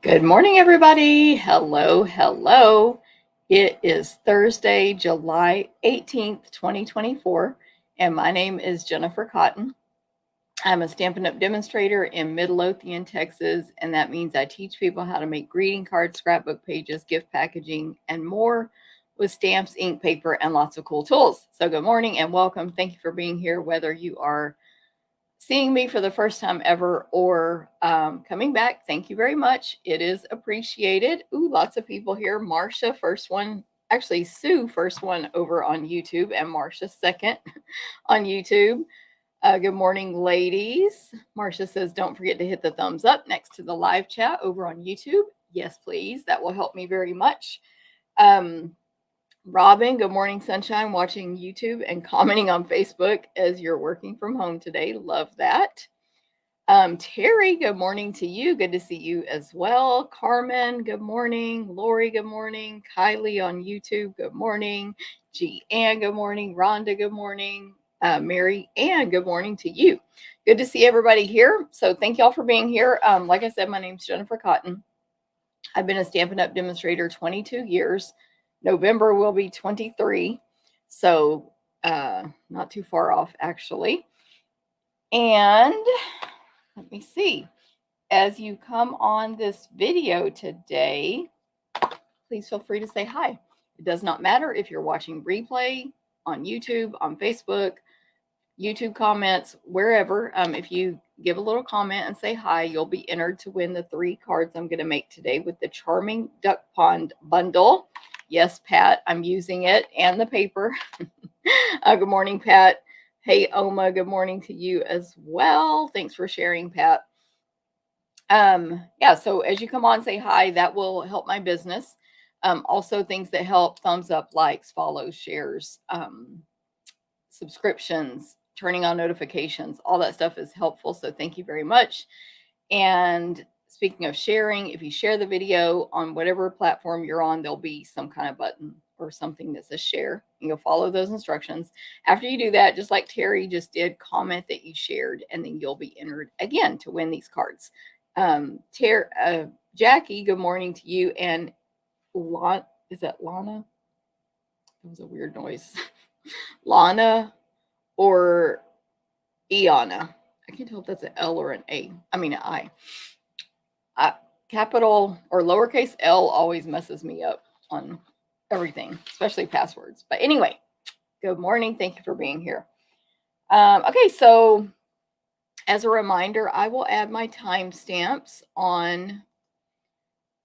Good morning, everybody. Hello, hello. It is Thursday, July 18th, 2024, and my name is Jennifer Cotton. I'm a Stampin' Up! Demonstrator in Midlothian, Texas, and that means I teach people how to make greeting cards, scrapbook pages, gift packaging, and more with stamps, ink, paper, and lots of cool tools. So good morning and welcome. Thank you for being here, whether you are seeing me for the first time ever or coming back. Thank you very much. It is appreciated. Ooh, lots of people here. Marcia, first one. Actually, Sue, first one over on YouTube, and Marcia, second on YouTube. Good morning, ladies. Marcia says, don't forget to hit the thumbs up next to the live chat over on YouTube. Yes, please. That will help me very much. Robin, good morning, sunshine, watching YouTube and commenting on Facebook as you're working from home today. Love that. Terry, good morning to you. Good to see you as well. Carmen, good morning. Lori, good morning. Kylie on YouTube, good morning. Ann, good morning. Rhonda, good morning. Mary Ann, good morning to you. Good to see everybody here. So thank y'all for being here. Like I said, my name's Jennifer Cotton. I've been a Stampin' Up! Demonstrator 22 years. November will be 23. So not too far off, actually. And let me see. As you come on this video today, please feel free to say hi. It does not matter if you're watching replay on YouTube, on Facebook, YouTube comments, wherever. If you give a little comment and say hi, you'll be entered to win the 3 cards I'm going to make today with the Charming Duck Pond bundle. Yes, Pat, I'm using it and the paper. Good morning, Pat. Hey, Oma, good morning to you as well. Thanks for sharing, Pat. Yeah, so as you come on, say hi. That will help my business. Also, things that help: thumbs up, likes, follows, shares, subscriptions, turning on notifications. All that stuff is helpful. So thank you very much. And speaking of sharing, if you share the video on whatever platform you're on, there'll be some kind of button or something that says share, and you'll follow those instructions. After you do that, just like Terry just did, comment that you shared, and then you'll be entered again to win these cards. Jackie, good morning to you. And is that Lana? It was a weird noise. Lana or Iana. I can't tell if that's an L or an A. I mean, an I. Capital or lowercase L always messes me up on everything, especially passwords. But anyway, good morning. Thank you for being here. Okay, so as a reminder, I will add my timestamps on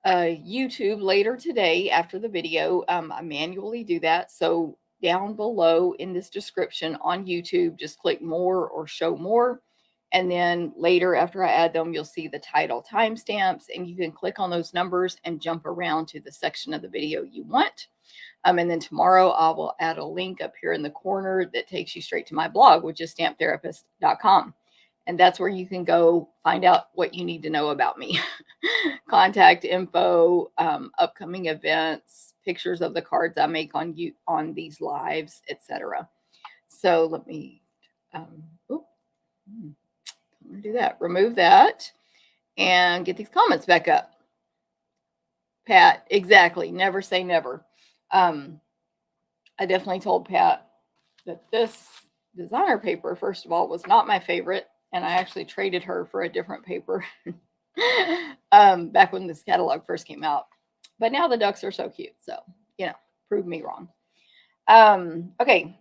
YouTube later today after the video. I manually do that. So down below in this description on YouTube, just click more or show more. And then later, after I add them, you'll see the title timestamps, and you can click on those numbers and jump around to the section of the video you want. And then tomorrow, I will add a link up here in the corner that takes you straight to my blog, which is stamptherapist.com. And that's where you can go find out what you need to know about me. Contact info, upcoming events, pictures of the cards I make on these lives, etc. So let me do that. Remove that and get these comments back up. Pat, exactly. Never say never. I definitely told Pat that this designer paper, first of all, was not my favorite, and I actually traded her for a different paper back when this catalog first came out. But now the ducks are so cute, so prove me wrong. Okay.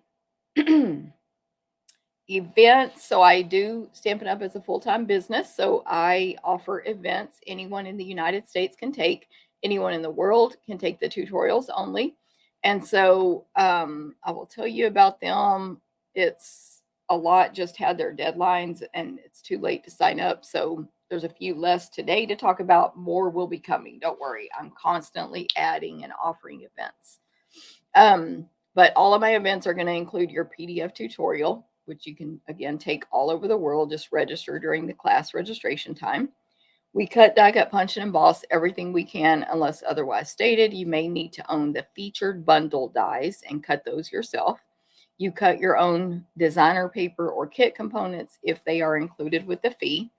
Events. So I do Stampin' Up! As a full-time business. So I offer events anyone in the United States can take. Anyone in the world can take the tutorials only. And so I will tell you about them. It's a lot just had their deadlines, and it's too late to sign up. So there's a few less today to talk about. More will be coming. Don't worry. I'm constantly adding and offering events. But all of my events are going to include your PDF tutorial, which you can, again, take all over the world. Just register during the class registration time. We cut, die cut, punch, and emboss everything we can unless otherwise stated. You may need to own the featured bundle dies and cut those yourself. You cut your own designer paper or kit components if they are included with the fee.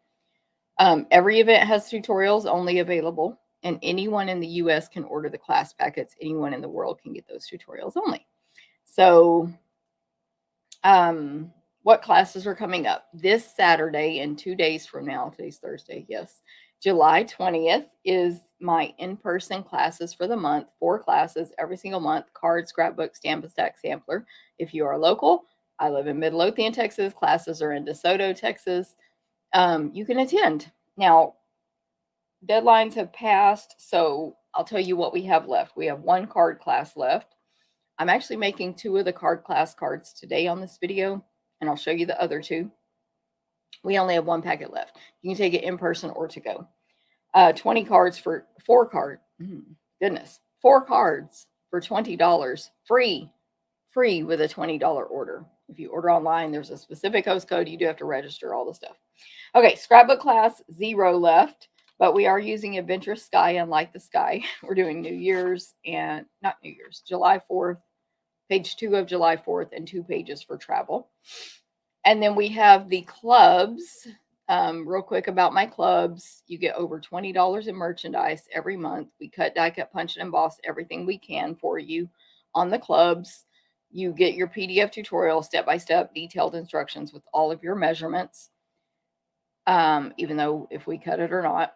Every event has tutorials only available. and anyone in the US can order the class packets. Anyone in the world can get those tutorials only. So what classes are coming up this Saturday and 2 days from now? Today's Thursday. Yes. July 20th is my in-person classes for the month. 4 classes every single month. Card, scrapbook, Stampin' Stack, sampler. If you are local, I live in Midlothian, Texas. Classes are in DeSoto, Texas. You can attend. Now, deadlines have passed, so I'll tell you what we have left. We have 1 card class left. I'm actually making 2 of the card class cards today on this video, and I'll show you the other 2. We only have 1 packet left. You can take it in person or to go. 20 cards for 4 cards. Goodness, 4 cards for $20, free with a $20 order. If you order online, there's a specific host code. You do have to register all the stuff. Okay, scrapbook class 0 left, but we are using Adventurous Sky, unlike the sky. We're doing New Year's and not New Year's, July 4th. Page 2 of July 4th and 2 pages for travel. And then we have the clubs. Real quick about my clubs. You get over $20 in merchandise every month. We cut, die cut, punch, and emboss everything we can for you on the clubs. You get your PDF tutorial, step-by-step, detailed instructions with all of your measurements, even though if we cut it or not.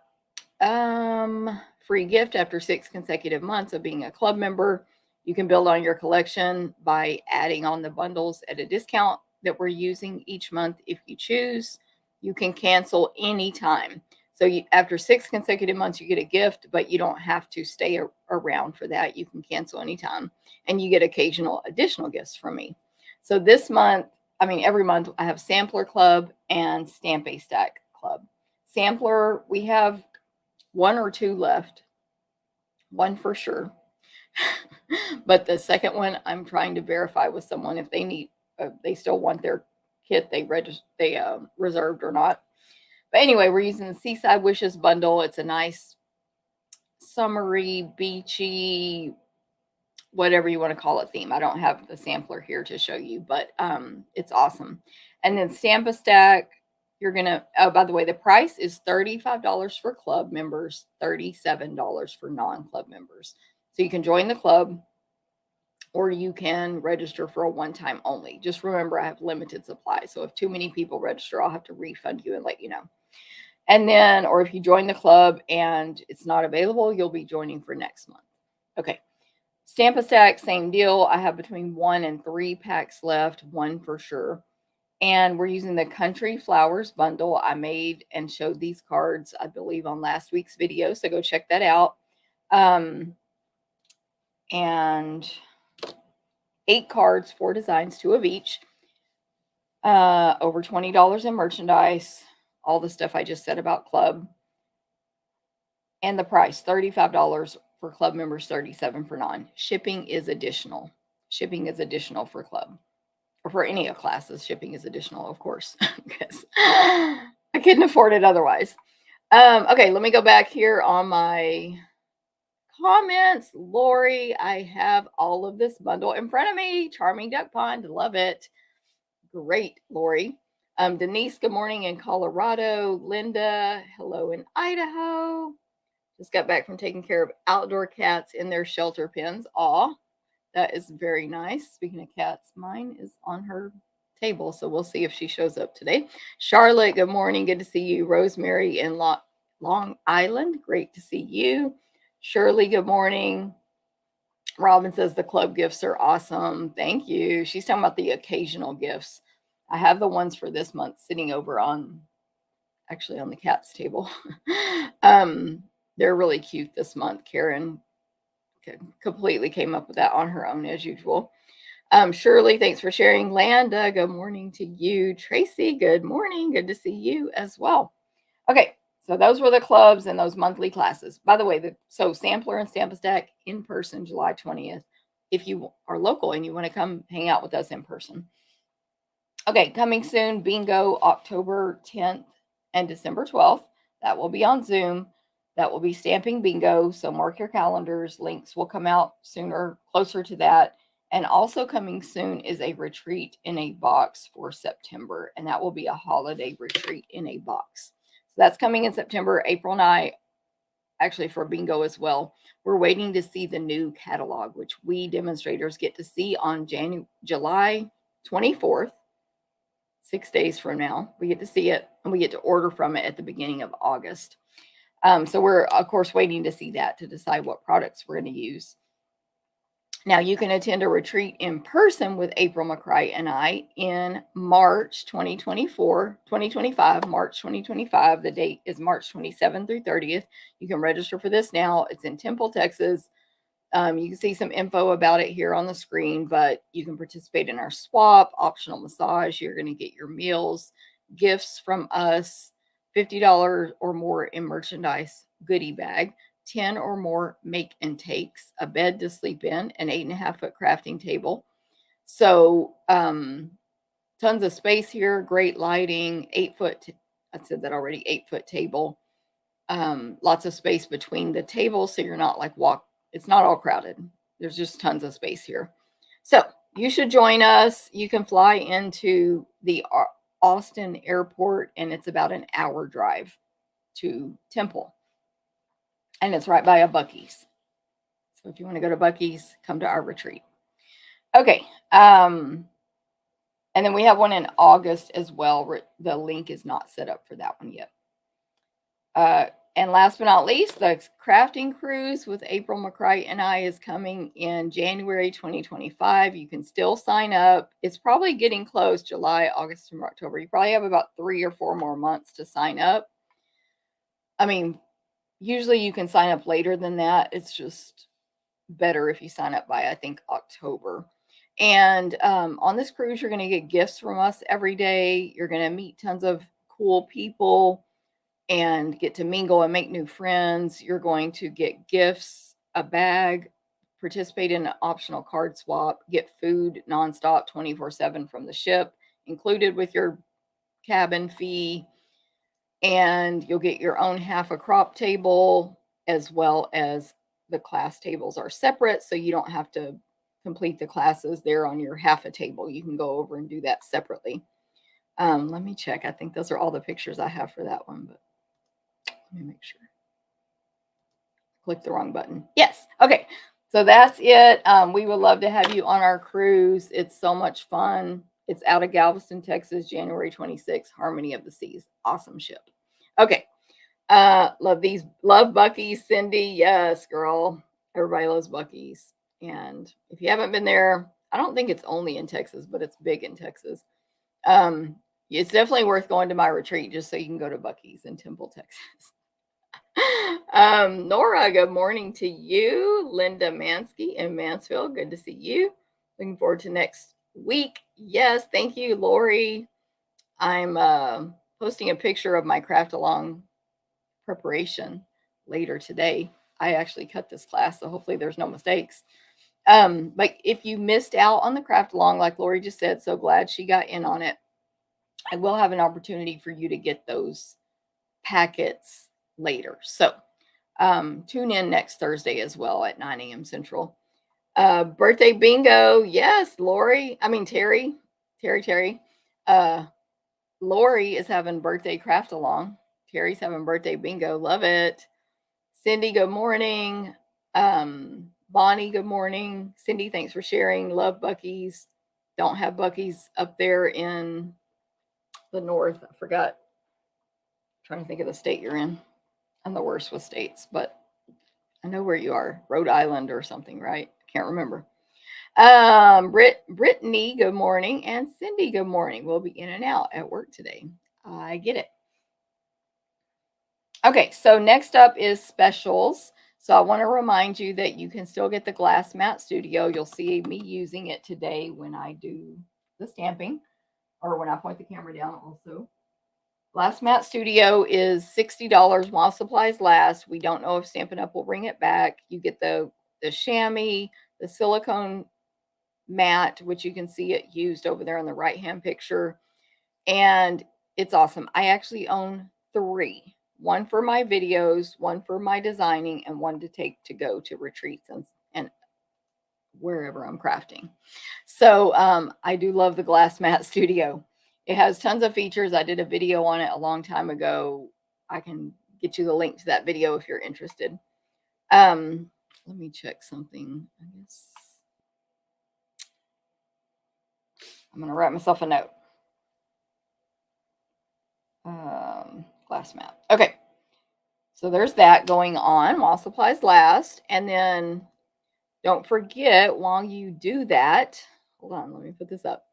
Free gift after 6 consecutive months of being a club member. You can build on your collection by adding on the bundles at a discount that we're using each month if you choose. You can cancel anytime. So after 6 consecutive months, you get a gift, but you don't have to stay around for that. You can cancel anytime. And you get occasional additional gifts from me. So this month, every month, I have Sampler Club and Stampin' Stack Club. Sampler, we have 1 or 2 left. 1 for sure. But the second one, I'm trying to verify with someone if they need, they still want their kit they reserved or not. But anyway, we're using the Seaside Wishes bundle. It's a nice summery, beachy, whatever you want to call it theme. I don't have the sampler here to show you, but it's awesome. And then Stampin' Stack, you're gonna. Oh, by the way, the price is $35 for club members, $37 for non-club members. So you can join the club or you can register for a one-time only. Just remember, I have limited supply. So if too many people register, I'll have to refund you and let you know. And then, or if you join the club and it's not available, you'll be joining for next month. Okay. Stampin' Stack, same deal. I have between 1 and 3 packs left, 1 for sure. And we're using the Country Flowers bundle. I made and showed these cards, I believe, on last week's video. So go check that out. And 8 cards, 4 designs, 2 of each. Over $20 in merchandise. All the stuff I just said about club. And the price, $35 for club members, $37 for non. Shipping is additional. Shipping is additional for club. Or for any of classes, shipping is additional, of course. Because I couldn't afford it otherwise. Okay, let me go back here on my comments. Lori, I have all of this bundle in front of me. Charming Duck Pond, love it. Great, Lori. Denise, good morning in Colorado. Linda, hello in Idaho. Just got back from taking care of outdoor cats in their shelter pens. Aw, that is very nice. Speaking of cats, mine is on her table, so we'll see if she shows up today. Charlotte, good morning. Good to see you. Rosemary in Long Island, great to see you. Shirley, good morning. Robin says the club gifts are awesome. Thank you. She's talking about the occasional gifts. I have the ones for this month sitting over on the cat's table. They're really cute this month. Karen completely came up with that on her own as usual. Shirley, thanks for sharing. Landa, good morning to you. Tracy, good morning. Good to see you as well. Okay. So those were the clubs and those monthly classes. By the way, so Sampler and Stampin' Stack in person, July 20th, if you are local and you want to come hang out with us in person. Okay, coming soon, Bingo, October 10th and December 12th. That will be on Zoom. That will be Stamping Bingo, so mark your calendars. Links will come out sooner, closer to that. And also coming soon is a retreat in a box for September, and that will be a holiday retreat in a box. So that's coming in September. April and I actually for bingo as well. We're waiting to see the new catalog, which we demonstrators get to see on July 24th, 6 days from now. We get to see it and we get to order from it at the beginning of August. So we're, of course, waiting to see that to decide what products we're going to use. Now, you can attend a retreat in person with April McCray and I in March 2025, March 2025. The date is March 27th through 30th. You can register for this now. It's in Temple, Texas. You can see some info about it here on the screen, but you can participate in our swap, optional massage. You're going to get your meals, gifts from us, $50 or more in merchandise goodie bag, 10 or more make and takes, a bed to sleep in, an 8.5-foot crafting table. So tons of space here, great lighting, 8-foot, I said that already, 8-foot table. Lots of space between the tables, so you're not like it's not all crowded. There's just tons of space here. So you should join us. You can fly into the Austin airport, and it's about an hour drive to Temple. And it's right by a Buc-ee's. So if you want to go to Buc-ee's, come to our retreat. Okay. And then we have one in August as well. The link is not set up for that one yet. And last but not least, the crafting cruise with April McCray and I is coming in January 2025. You can still sign up. It's probably getting close, July, August, and October. You probably have about 3 or 4 more months to sign up. I mean, usually you can sign up later than that. It's just better if you sign up by, I think, October. And on this cruise, you're going to get gifts from us every day. You're going to meet tons of cool people and get to mingle and make new friends. You're going to get gifts, a bag, participate in an optional card swap, get food nonstop 24/7 from the ship, included with your cabin fee. And you'll get your own half a crop table, as well as the class tables are separate, so you don't have to complete the classes there on your half a table. You can go over and do that separately. Let me check. I think those are all the pictures I have for that one, but let me make sure. Click the wrong button. Yes. Okay. So that's it. We would love to have you on our cruise. It's so much fun. It's out of Galveston, Texas, January 26th, Harmony of the Seas. Awesome ship. Okay. Love Buc-ee's, Cindy. Yes, girl. Everybody loves Buc-ee's. And if you haven't been there, I don't think it's only in Texas, but it's big in Texas. It's definitely worth going to my retreat just so you can go to Buc-ee's in Temple, Texas. Nora, good morning to you. Linda Mansky in Mansfield, good to see you. Looking forward to next week. Yes, thank you, Lori. I'm posting a picture of my craft along preparation later today. I actually cut this class, so hopefully there's no mistakes. But if you missed out on the craft along, like Lori just said, so glad she got in on it. I will have an opportunity for you to get those packets later. So tune in next Thursday as well at 9 a.m. Central. Birthday bingo. Yes, Terry. Lori is having birthday craft along. Terry's having birthday bingo. Love it. Cindy, good morning. Bonnie, good morning. Cindy, thanks for sharing. Love Buc-ee's. Don't have Buc-ee's up there in the north. I forgot. I'm trying to think of the state you're in. I'm the worst with states, but I know where you are. Rhode Island or something, right? Can't remember. Brittany, good morning. And Cindy, good morning. We'll be in and out at work today. I get it. Okay, so next up is specials. So I want to remind you that you can still get the Glass Mat Studio. You'll see me using it today when I do the stamping or when I point the camera down also. Glass Mat Studio is $60 while supplies last. We don't know if Stampin' Up! Will bring it back. You get the chamois, the silicone mat, which you can see it used over there in the right-hand picture. And it's awesome. I actually own 3. One for my videos, one for my designing, and one to take to go to retreats and wherever I'm crafting. So I do love the Glass Mat Studio. It has tons of features. I did a video on it a long time ago. I can get you the link to that video if you're interested. Let me check something. I guess I'm going to write myself a note. Glass mat. Okay. So there's that going on while supplies last. And then don't forget, while you do that, hold on, let me put this up.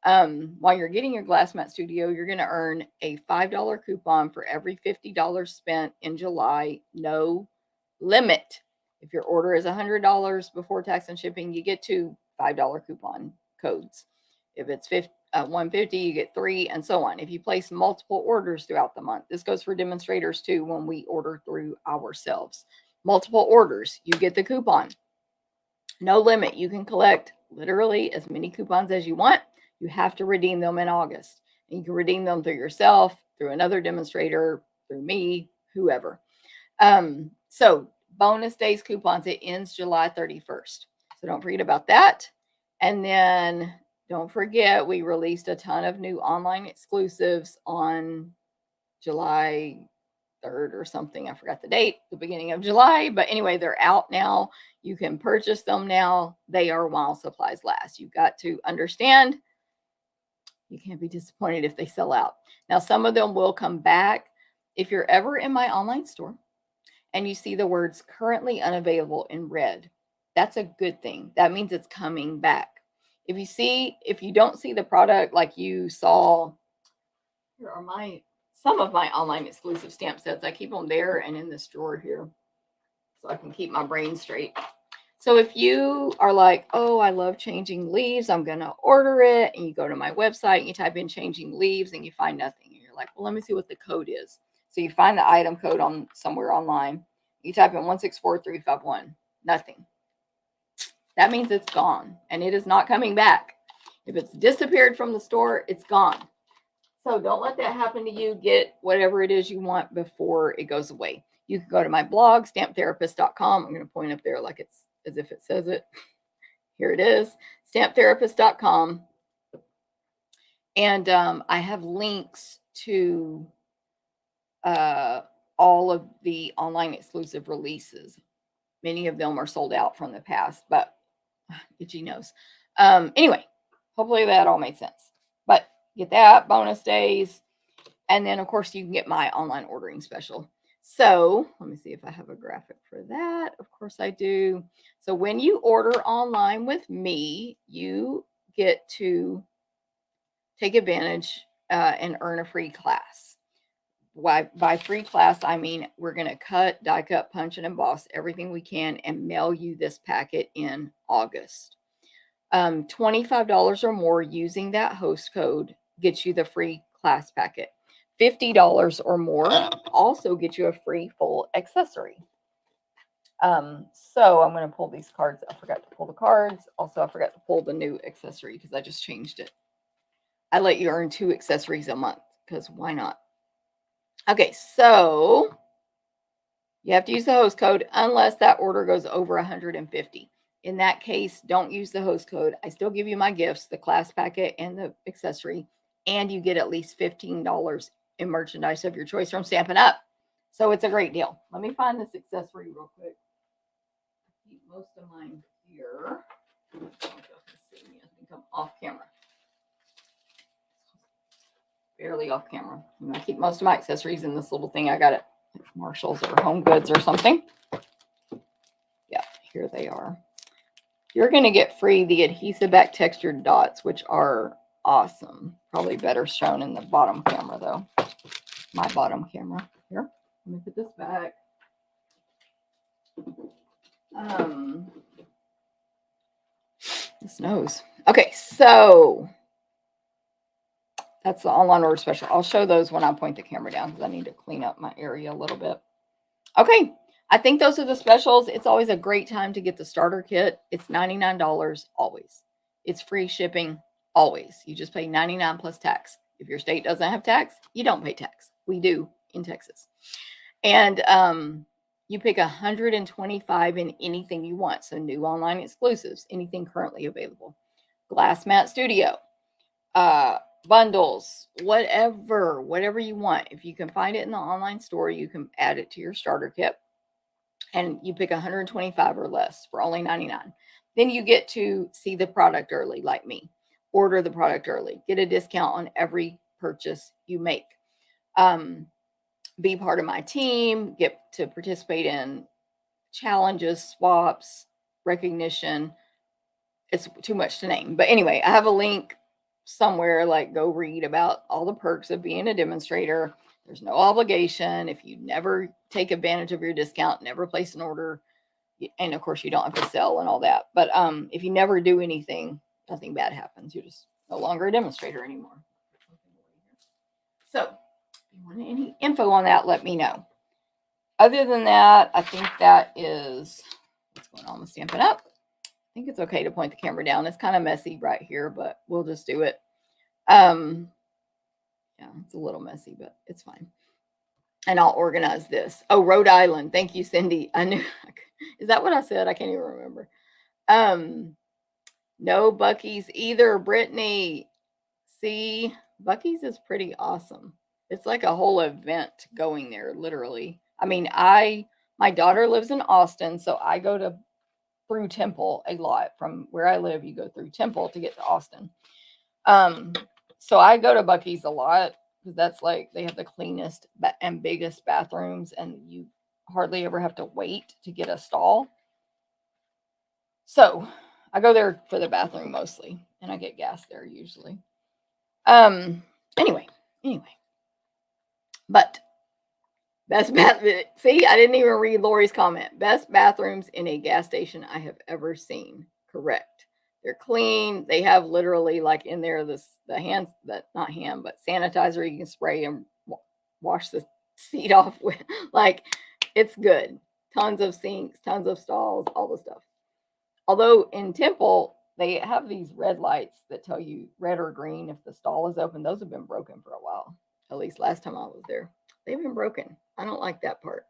While you're getting your Glass Mat Studio, you're going to earn a $5 coupon for every $50 spent in July. No limit. If your order is $100 before tax and shipping, you get 2 $5 coupon codes. If it's $150, you get 3, and so on. If you place multiple orders throughout the month, this goes for demonstrators too when we order through ourselves. Multiple orders, you get the coupon. No limit. You can collect literally as many coupons as you want. You have to redeem them in August. And you can redeem them through yourself, through another demonstrator, through me, whoever. So bonus days coupons, it ends July 31st. So don't forget about that. And then don't forget, we released a ton of new online exclusives on July 3rd or something. I forgot the date, the beginning of July. But anyway, they're out now. You can purchase them now. They are while supplies last. You've got to understand, you can't be disappointed if they sell out. Now, some of them will come back. If you're ever in my online store and you see the words currently unavailable in red, that's a good thing. That means it's coming back. If you don't see the product like you saw, here are some of my online exclusive stamp sets. I keep them there and in this drawer here so I can keep my brain straight. So if you are like, oh, I love changing leaves, I'm going to order it, and you go to my website and you type in changing leaves and you find nothing. And you're like, well, let me see what the code is. So you find the item code on somewhere online. You type in 164351, nothing. That means it's gone and it is not coming back. If it's disappeared from the store, it's gone. So don't let that happen to you. Get whatever it is you want before it goes away. You can go to my blog, stamptherapist.com. I'm going to point up there like it's as if it says it. Here it is, stamptherapist.com. And I have links to all of the online exclusive releases. Many of them are sold out from the past, but itchy nose. Anyway, hopefully that all made sense. But get that, bonus days. And then, of course, you can get my online ordering special. So let me see if I have a graphic for that. Of course I do. So when you order online with me, you get to take advantage and earn a free class. By free class, I mean we're going to cut, die cut, punch, and emboss everything we can and mail you this packet in August. $25 or more using that host code gets you the free class packet. $50 or more also get you a free full accessory. So I'm going to pull these cards. I forgot to pull the cards. Also, I forgot to pull the new accessory because I just changed it. I let you earn 2 accessories a month because why not? Okay, so you have to use the host code unless that order goes over 150. In that case, don't use the host code. I still give you my gifts, the class packet and the accessory, and you get at least $15 in merchandise of your choice from Stampin' Up. So it's a great deal. Let me find this accessory real quick. I keep most of mine here. I don't know if you can see me. I think I'm off camera. Barely off camera. I'm going to keep most of my accessories in this little thing I got at Marshall's or Home Goods or something. Yeah, here they are. You're going to get free the Adhesive Backed Textured Dots, which are awesome. Probably better shown in the bottom camera, though. My bottom camera. Here, let me put this back. This nose. Okay, so that's the online order special. I'll show those when I point the camera down because I need to clean up my area a little bit. Okay, I think those are the specials. It's always a great time to get the starter kit. It's $99 always. It's free shipping always. You just pay $99 plus tax. If your state doesn't have tax, you don't pay tax. We do in Texas. And you pick 125 in anything you want. So new online exclusives, anything currently available. Glass Mat Studio. bundles, whatever you want. If you can find it in the online store, you can add it to your starter kit, and you pick 125 or less for only 99. Then you get to see the product early, like me. Order the product early, get a discount on every purchase you make. Be part of my team, get to participate in challenges, swaps, recognition. It's too much to name. But anyway, I have a link somewhere, like go read about all the perks of being a demonstrator. There's no obligation. If you never take advantage of your discount, never place an order, and of course you don't have to sell and all that. But if you never do anything, nothing bad happens. You're just no longer a demonstrator anymore. So if you want any info on that, let me know. Other than that, I think that is what's going on with Stampin' Up. I think it's okay to point the camera down. It's kind of messy right here, but we'll just do it. Yeah, it's a little messy, but it's fine. And I'll organize this. Oh, Rhode Island. Thank you, Cindy. I knew. Is that what I said? I can't even remember. No Buc-ee's either, Brittany. See, Buc-ee's is pretty awesome. It's like a whole event going there, literally. I mean, my daughter lives in Austin, so I go through Temple a lot. From where I live, you go through Temple to get to Austin. So I go to Buc-ee's a lot because that's like they have the cleanest and biggest bathrooms, and you hardly ever have to wait to get a stall. So I go there for the bathroom mostly, and I get gas there usually. Anyway. But best bath. See, I didn't even read Lori's comment. Best bathrooms in a gas station I have ever seen. Correct. They're clean. They have literally like in there the hands, that not hand, but sanitizer you can spray and wash the seat off with. Like, it's good. Tons of sinks, tons of stalls, all the stuff. Although in Temple, they have these red lights that tell you red or green if the stall is open. Those have been broken for a while. At least last time I was there. They've been broken. I don't like that part.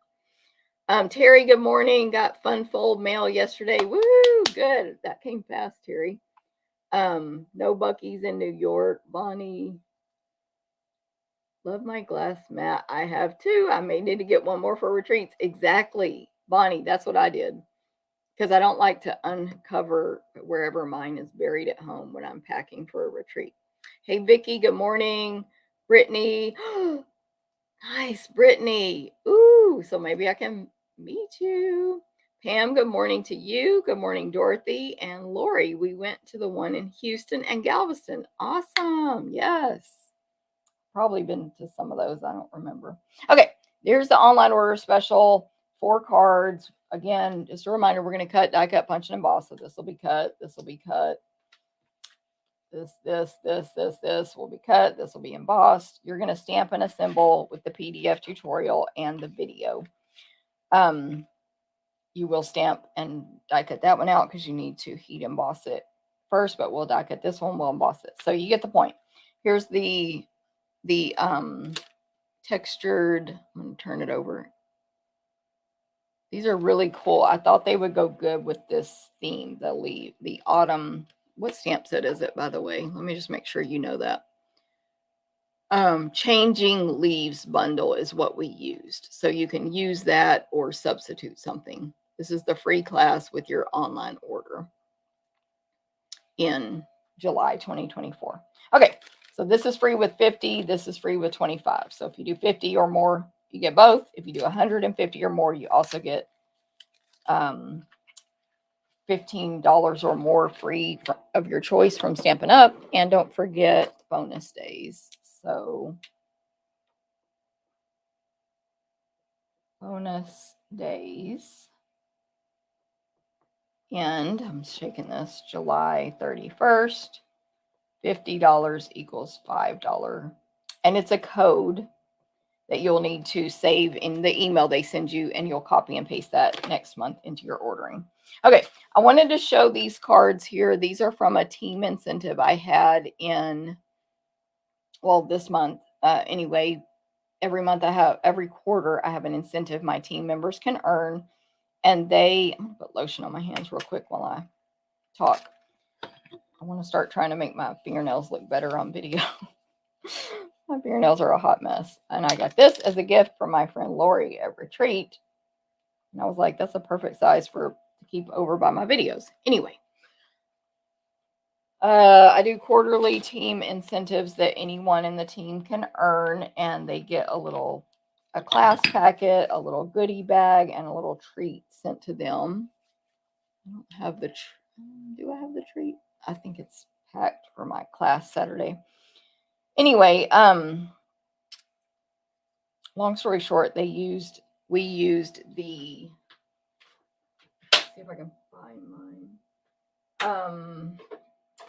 Terry, good morning. Got fun fold mail yesterday. Woo, good. That came fast, Terry. No Buc-ee's in New York. Bonnie, love my glass mat. I have two. I may need to get one more for retreats. Exactly. Bonnie, that's what I did. Because I don't like to uncover wherever mine is buried at home when I'm packing for a retreat. Hey, Vicki, good morning. Brittany. Nice, Brittany. Ooh, so maybe I can meet you. Pam, good morning to you. Good morning, Dorothy and Lori. We went to the one in Houston and Galveston. Awesome. Yes. Probably been to some of those. I don't remember. Okay, there's the online order special. 4 cards. Again, just a reminder, we're going to cut, die cut, punch, and emboss. So this will be cut. This will be cut. This will be cut. This will be embossed. You're going to stamp and assemble with the PDF tutorial and the video. You will stamp and die cut that one out because you need to heat emboss it first, but we'll die cut this one, we'll emboss it. So you get the point. Here's the textured, I'm going to turn it over. These are really cool. I thought they would go good with this theme, the autumn. What stamp set is it, by the way? Let me just make sure you know that. Changing Leaves bundle is what we used. So you can use that or substitute something. This is the free class with your online order in July 2024. Okay, so this is free with 50. This is free with 25. So if you do 50 or more, you get both. If you do 150 or more, you also get $15 or more free of your choice from Stampin' Up. And don't forget bonus days. So bonus days. And I'm shaking this, July 31st, $50 equals $5. And it's a code that you'll need to save in the email they send you, and you'll copy and paste that next month into your ordering. Okay, I wanted to show these cards here. These are from a team incentive I had in, well, this month. Anyway, every quarter I have an incentive my team members can earn. And I'm going to put lotion on my hands real quick while I talk. I want to start trying to make my fingernails look better on video. My fingernails are a hot mess. And I got this as a gift from my friend Lori at retreat. And I was like, that's a perfect size to keep over by my videos. Anyway, I do quarterly team incentives that anyone in the team can earn, and they get a class packet, a little goodie bag, and a little treat sent to them. I don't have do I have the treat? I think it's packed for my class Saturday. Anyway, long story short, we used the, let's see if I can find mine.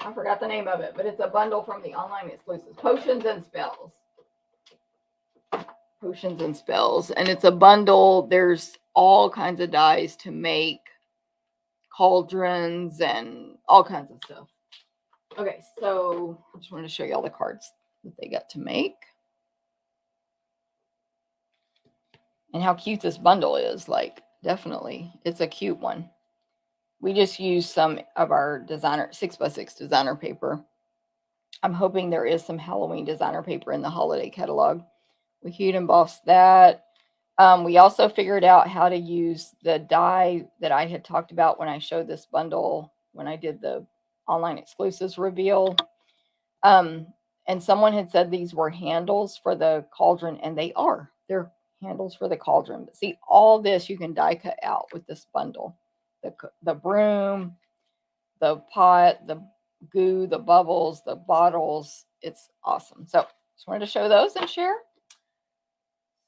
I forgot the name of it, but it's a bundle from the online exclusives, Potions and Spells. Potions and Spells. And it's a bundle. There's all kinds of dyes to make cauldrons and all kinds of stuff. Okay, so I just wanted to show you all the cards that they got to make. And how cute this bundle is. Like, definitely, it's a cute one. We just used some of our 6x6 designer paper. I'm hoping there is some Halloween designer paper in the holiday catalog. We heat embossed that. We also figured out how to use the die that I had talked about when I showed this bundle, when I did the online exclusives reveal. And someone had said these were handles for the cauldron, and they are. They're handles for the cauldron. But see, all this you can die cut out with this bundle. The broom, the pot, the goo, the bubbles, the bottles. It's awesome. So just wanted to show those and share.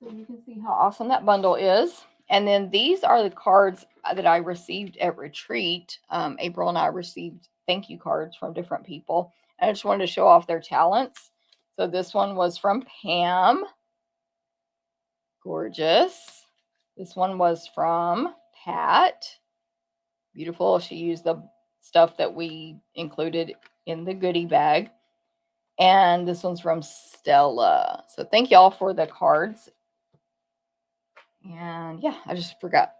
So you can see how awesome that bundle is. And then these are the cards that I received at retreat. April and I received thank you cards from different people. I just wanted to show off their talents. So this one was from Pam. Gorgeous. This one was from Pat. Beautiful. She used the stuff that we included in the goodie bag. And this one's from Stella. So thank y'all for the cards. And yeah, I just forgot.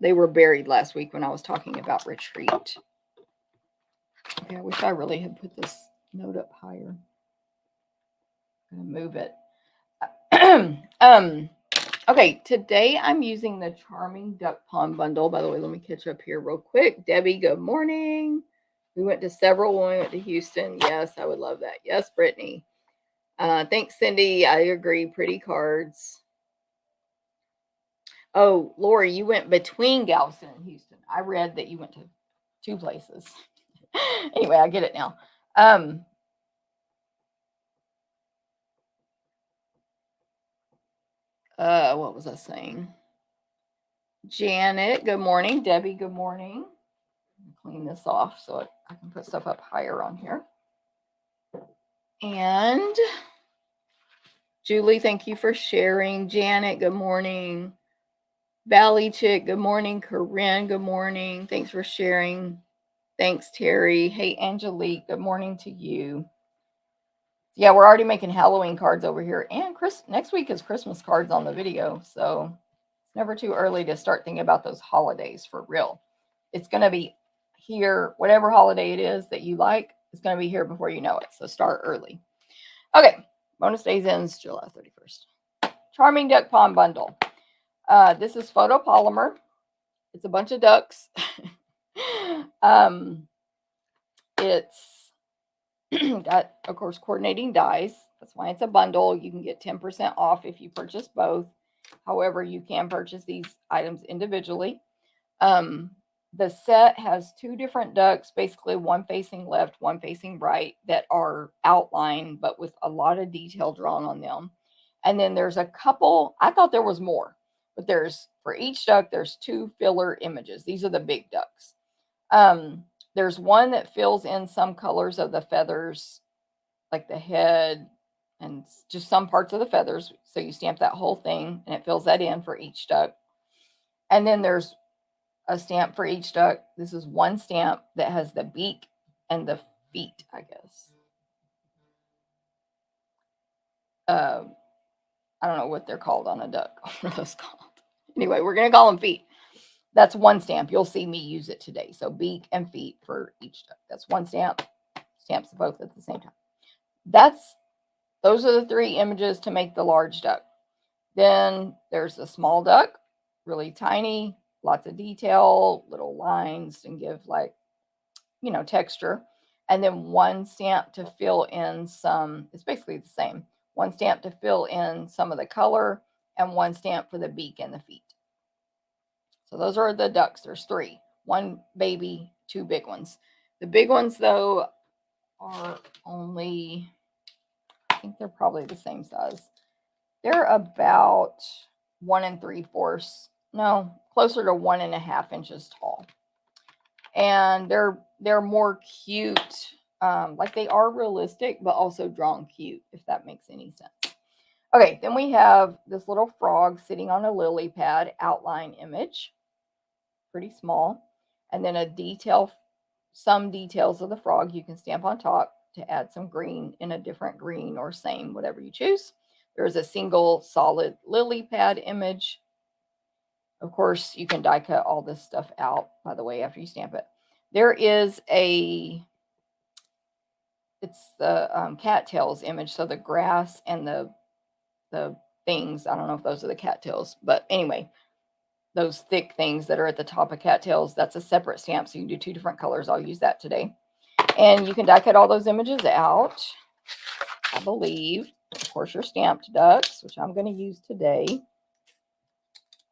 They were buried last week when I was talking about retreat. Okay, I wish I really had put this note up higher. I'm going to move it. Okay, today I'm using the Charming Duck Pond bundle. By the way, let me catch up here real quick. Debbie, good morning. We went to several when we went to Houston. Yes, I would love that. Yes, Brittany. Thanks, Cindy. I agree. Pretty cards. Oh, Lori, you went between Galveston and Houston. I read that you went to 2 places. Anyway, I get it now. What was I saying? Janet, good morning. Debbie, good morning. Clean this off so I can put stuff up higher on here. And Julie, thank you for sharing. Janet, good morning. Valley Chick, good morning. Corinne, good morning. Thanks for sharing. Thanks, Terry. Hey, Angelique, good morning to you. Yeah, we're already making Halloween cards over here. And next week is Christmas cards on the video. So it's never too early to start thinking about those holidays for real. It's going to be here, whatever holiday it is that you like, it's going to be here before you know it. So start early. Okay, bonus days ends July 31st. Charming Duck Pond bundle. This is photopolymer. It's a bunch of ducks. It's got, of course, coordinating dies. That's why it's a bundle. You can get 10% off if you purchase both. However, you can purchase these items individually. The set has 2 different ducks, basically one facing left, one facing right, that are outlined, but with a lot of detail drawn on them. And then there's a couple, I thought there was more, but for each duck, there's 2 filler images. These are the big ducks. There's one that fills in some colors of the feathers, like the head and just some parts of the feathers. So you stamp that whole thing and it fills that in for each duck. And then there's a stamp for each duck. This is one stamp that has the beak and the feet, I guess. I don't know what they're called on a duck. What are those called? Anyway, we're going to call them feet. That's one stamp. You'll see me use it today. So beak and feet for each duck. That's one stamp. Stamps both at the same time. That's those are the 3 images to make the large duck. Then there's the small duck, really tiny, lots of detail, little lines, and give like, texture. And then one stamp to fill in some, it's basically the same. One stamp to fill in some of the color, and one stamp for the beak and the feet. So those are the ducks. There's 3. One baby, 2 big ones. The big ones, though, are only, I think they're probably the same size. They're about 1 3/4, no, closer to 1.5 inches tall. And they're more cute. Like they are realistic, but also drawn cute, if that makes any sense. Okay, then we have this little frog sitting on a lily pad outline image, pretty small. And then some details of the frog you can stamp on top to add some green in a different green or same, whatever you choose. There's a single solid lily pad image. Of course, you can die cut all this stuff out, by the way, after you stamp it. There is it's the cattails image, so the grass and the things, I don't know if those are the cattails, but anyway, those thick things that are at the top of cattails, that's a separate stamp, so you can do 2 different colors. I'll use that today. And you can die cut all those images out, I believe. Of course, your stamped ducks, which I'm going to use today.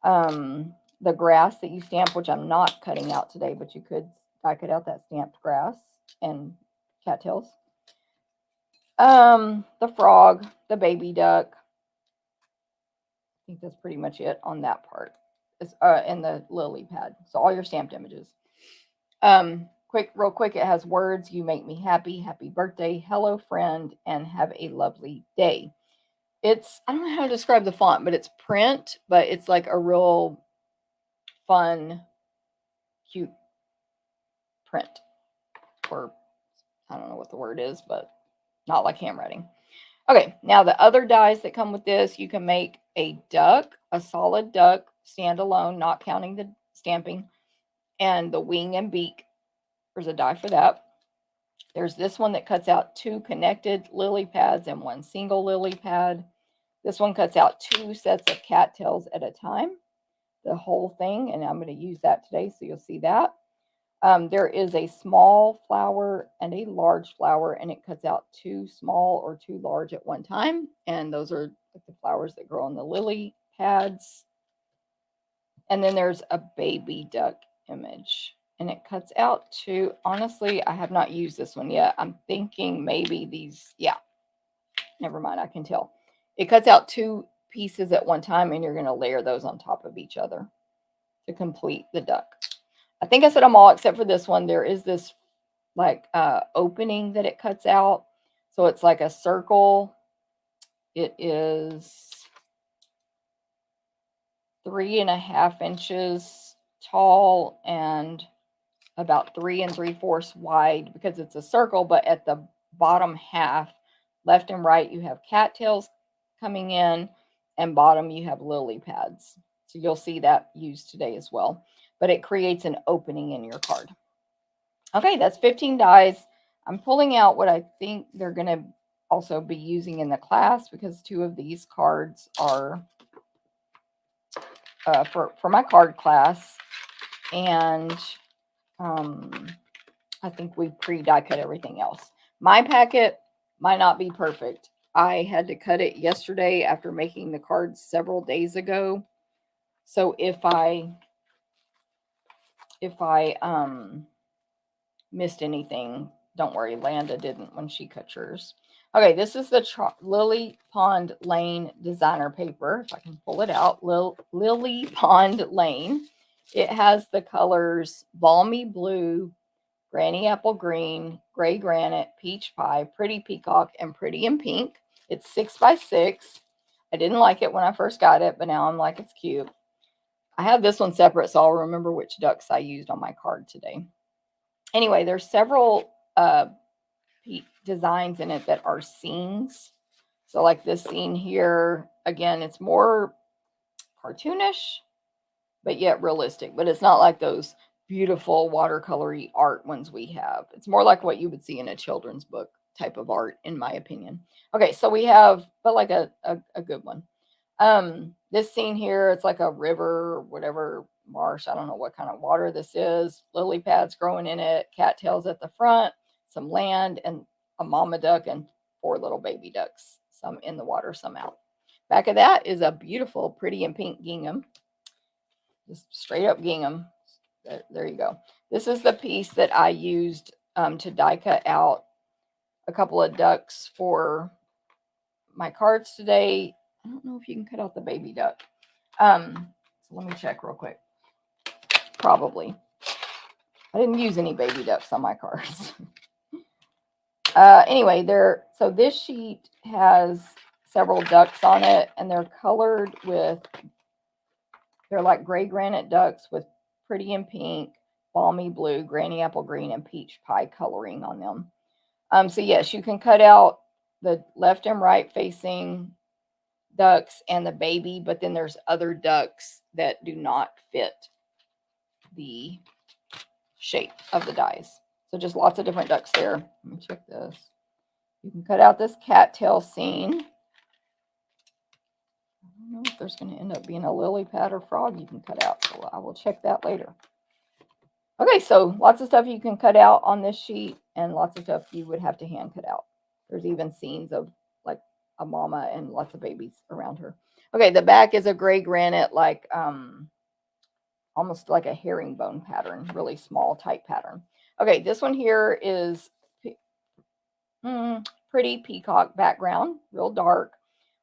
The grass that you stamp, which I'm not cutting out today, but you could die cut out that stamped grass and cattails. The frog, the baby duck. I think that's pretty much it on that part. It's in the lily pad. So all your stamped images. Real quick, it has words: you make me happy, happy birthday, hello friend, and have a lovely day. It's, I don't know how to describe the font, but it's print, but it's like a real fun, cute print. Or I don't know what the word is, but not like handwriting. Okay, now the other dies that come with this, you can make a duck, a solid duck, standalone, not counting the stamping, and the wing and beak. There's a die for that. There's this one that cuts out 2 connected lily pads and 1 single lily pad. This one cuts out 2 sets of cattails at a time, the whole thing, and I'm going to use that today, so you'll see that. There is a small flower and a large flower, and it cuts out 2 small or 2 large at one time, and those are the flowers that grow on the lily pads. And then there's a baby duck image, and it cuts out 2. Honestly, I have not used this one yet. I'm thinking maybe these, yeah, never mind, I can tell. It cuts out 2 pieces at one time, and you're going to layer those on top of each other to complete the duck. I think I said them all except for this one. There is this like opening that it cuts out. So it's like a circle. It is 3.5 inches tall and about 3 3/4 wide, because it's a circle, but at the bottom half, left and right, you have cattails coming in, and bottom you have lily pads. So you'll see that used today as well. But it creates an opening in your card. Okay, that's 15 dies. I'm pulling out what I think they're going to also be using in the class, because 2 of these cards are for my card class. And I think we pre-die cut everything else. My packet might not be perfect. I had to cut it yesterday after making the cards several days ago. So if I missed anything, don't worry. Landa didn't when she cut yours. Okay, this is the Lily Pond Lane designer paper. If I can pull it out, Lily Pond Lane. It has the colors balmy blue, granny apple green, gray granite, peach pie, pretty peacock, and pretty in pink. It's 6 by 6. I didn't like it when I first got it, but now I'm like, it's cute. I have this one separate, so I'll remember which ducks I used on my card today. Anyway, there's several designs in it that are scenes. So like this scene here, again, it's more cartoonish, but yet realistic. But it's not like those beautiful watercolory art ones we have. It's more like what you would see in a children's book type of art, in my opinion. Okay, so we have, but like a good one. This scene here, it's like a river, whatever, marsh. I don't know what kind of water this is. Lily pads growing in it, cattails at the front, some land, and a mama duck and 4 little baby ducks, some in the water, some out. Back of that is a beautiful, pretty and pink gingham. Just straight up gingham. There you go. This is the piece that I used to die cut out a couple of ducks for my cards today. I don't know if you can cut out the baby duck. So let me check real quick. Probably. I didn't use any baby ducks on my cards. Anyway, so this sheet has several ducks on it, and they're colored with, they're like gray granite ducks with pretty and pink, balmy blue, granny apple green, and peach pie coloring on them. So yes, you can cut out the left and right facing ducks and the baby, but then there's other ducks that do not fit the shape of the dies. So just lots of different ducks there. Let me check this. You can cut out this cattail scene. I don't know if there's going to end up being a lily pad or frog you can cut out, so I will check that later. Okay, so lots of stuff you can cut out on this sheet, and lots of stuff you would have to hand cut out. There's even scenes of like a mama and lots of babies around her. Okay, the back is a gray granite, like almost like a herringbone pattern, really small type pattern. Okay, this one here is pretty peacock background, real dark,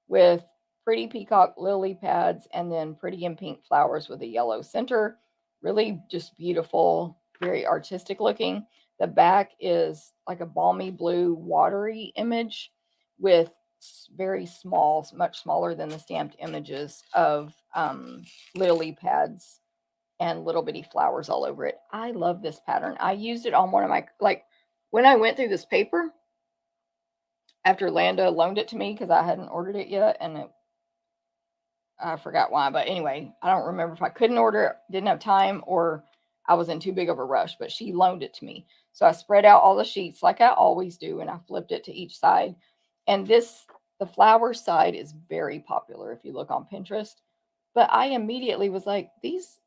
with pretty peacock lily pads and then pretty and pink flowers with a yellow center. Really just beautiful, very artistic looking. The back is like a balmy blue watery image with very small, much smaller than the stamped images of lily pads and little bitty flowers all over it. I love this pattern. I used it on one of my, like when I went through this paper after Landa loaned it to me because I hadn't ordered it yet, and I forgot why, but anyway, I don't remember if I couldn't order it, didn't have time, or I was in too big of a rush, but she loaned it to me. So I spread out all the sheets like I always do, and I flipped it to each side. And the flower side is very popular if you look on Pinterest. But I immediately was like, this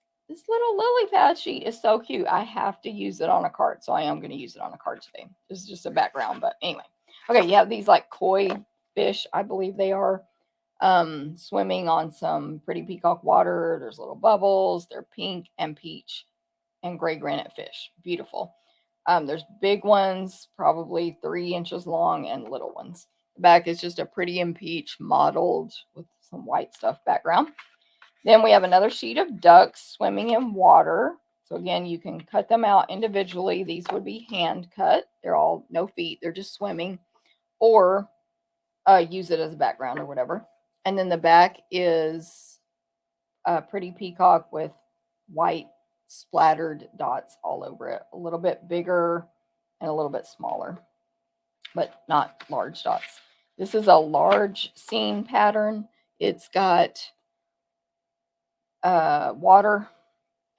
little lily pad sheet is so cute. I have to use it on a card. So I am going to use it on a card today. This is just a background, but anyway. Okay, you have these like koi fish, I believe they are, swimming on some pretty peacock water. There's little bubbles. They're pink and peach and gray granite fish. Beautiful. There's big ones, probably 3 inches long, and little ones. The back is just a pretty and peach modeled with some white stuff background. Then we have another sheet of ducks swimming in water. So again, you can cut them out individually. These would be hand cut. They're all no feet. They're just swimming, or use it as a background or whatever. And then the back is a pretty peacock with white splattered dots all over it. A little bit bigger and a little bit smaller, but not large dots. This is a large scene pattern. It's got water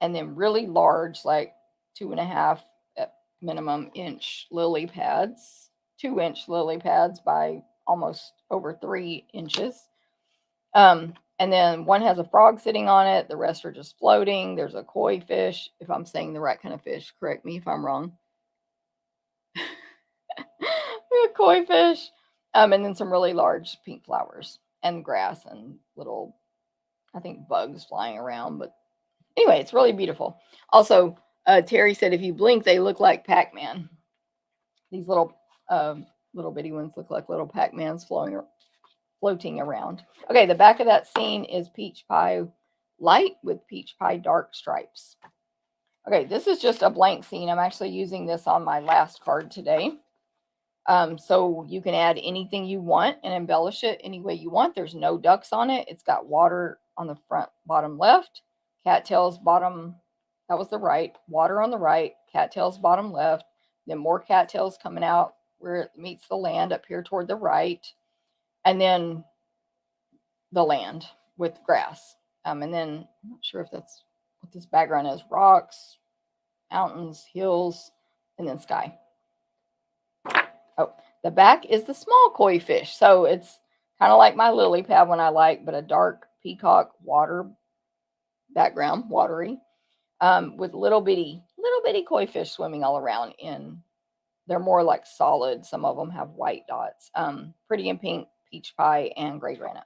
and then really large, like 2.5 at minimum inch lily pads, 2-inch lily pads by almost over 3 inches. And then one has a frog sitting on it. The rest are just floating. There's a koi fish. If I'm saying the right kind of fish, correct me if I'm wrong. A koi fish. And then some really large pink flowers and grass and little, I think, bugs flying around. But anyway, it's really beautiful. Also, Terry said if you blink, they look like Pac-Man. These little bitty ones look like little Pac-Mans floating around. Okay, the back of that scene is peach pie light with peach pie dark stripes. Okay, this is just a blank scene. I'm actually using this on my last card today. So you can add anything you want and embellish it any way you want. There's no ducks on it. It's got water on the front, bottom left, cattails bottom, that was the right, water on the right, cattails bottom left, then more cattails coming out where it meets the land up here toward the right, and then the land with grass. And then I'm not sure if that's what this background is. Rocks, mountains, hills, and then sky. Oh, The back is the small koi fish. So it's kind of like my lily pad one I like, but a dark peacock water background, watery, with little bitty koi fish swimming all around in. They're more like solid. Some of them have white dots. Pretty in pink, peach pie, and gray granite.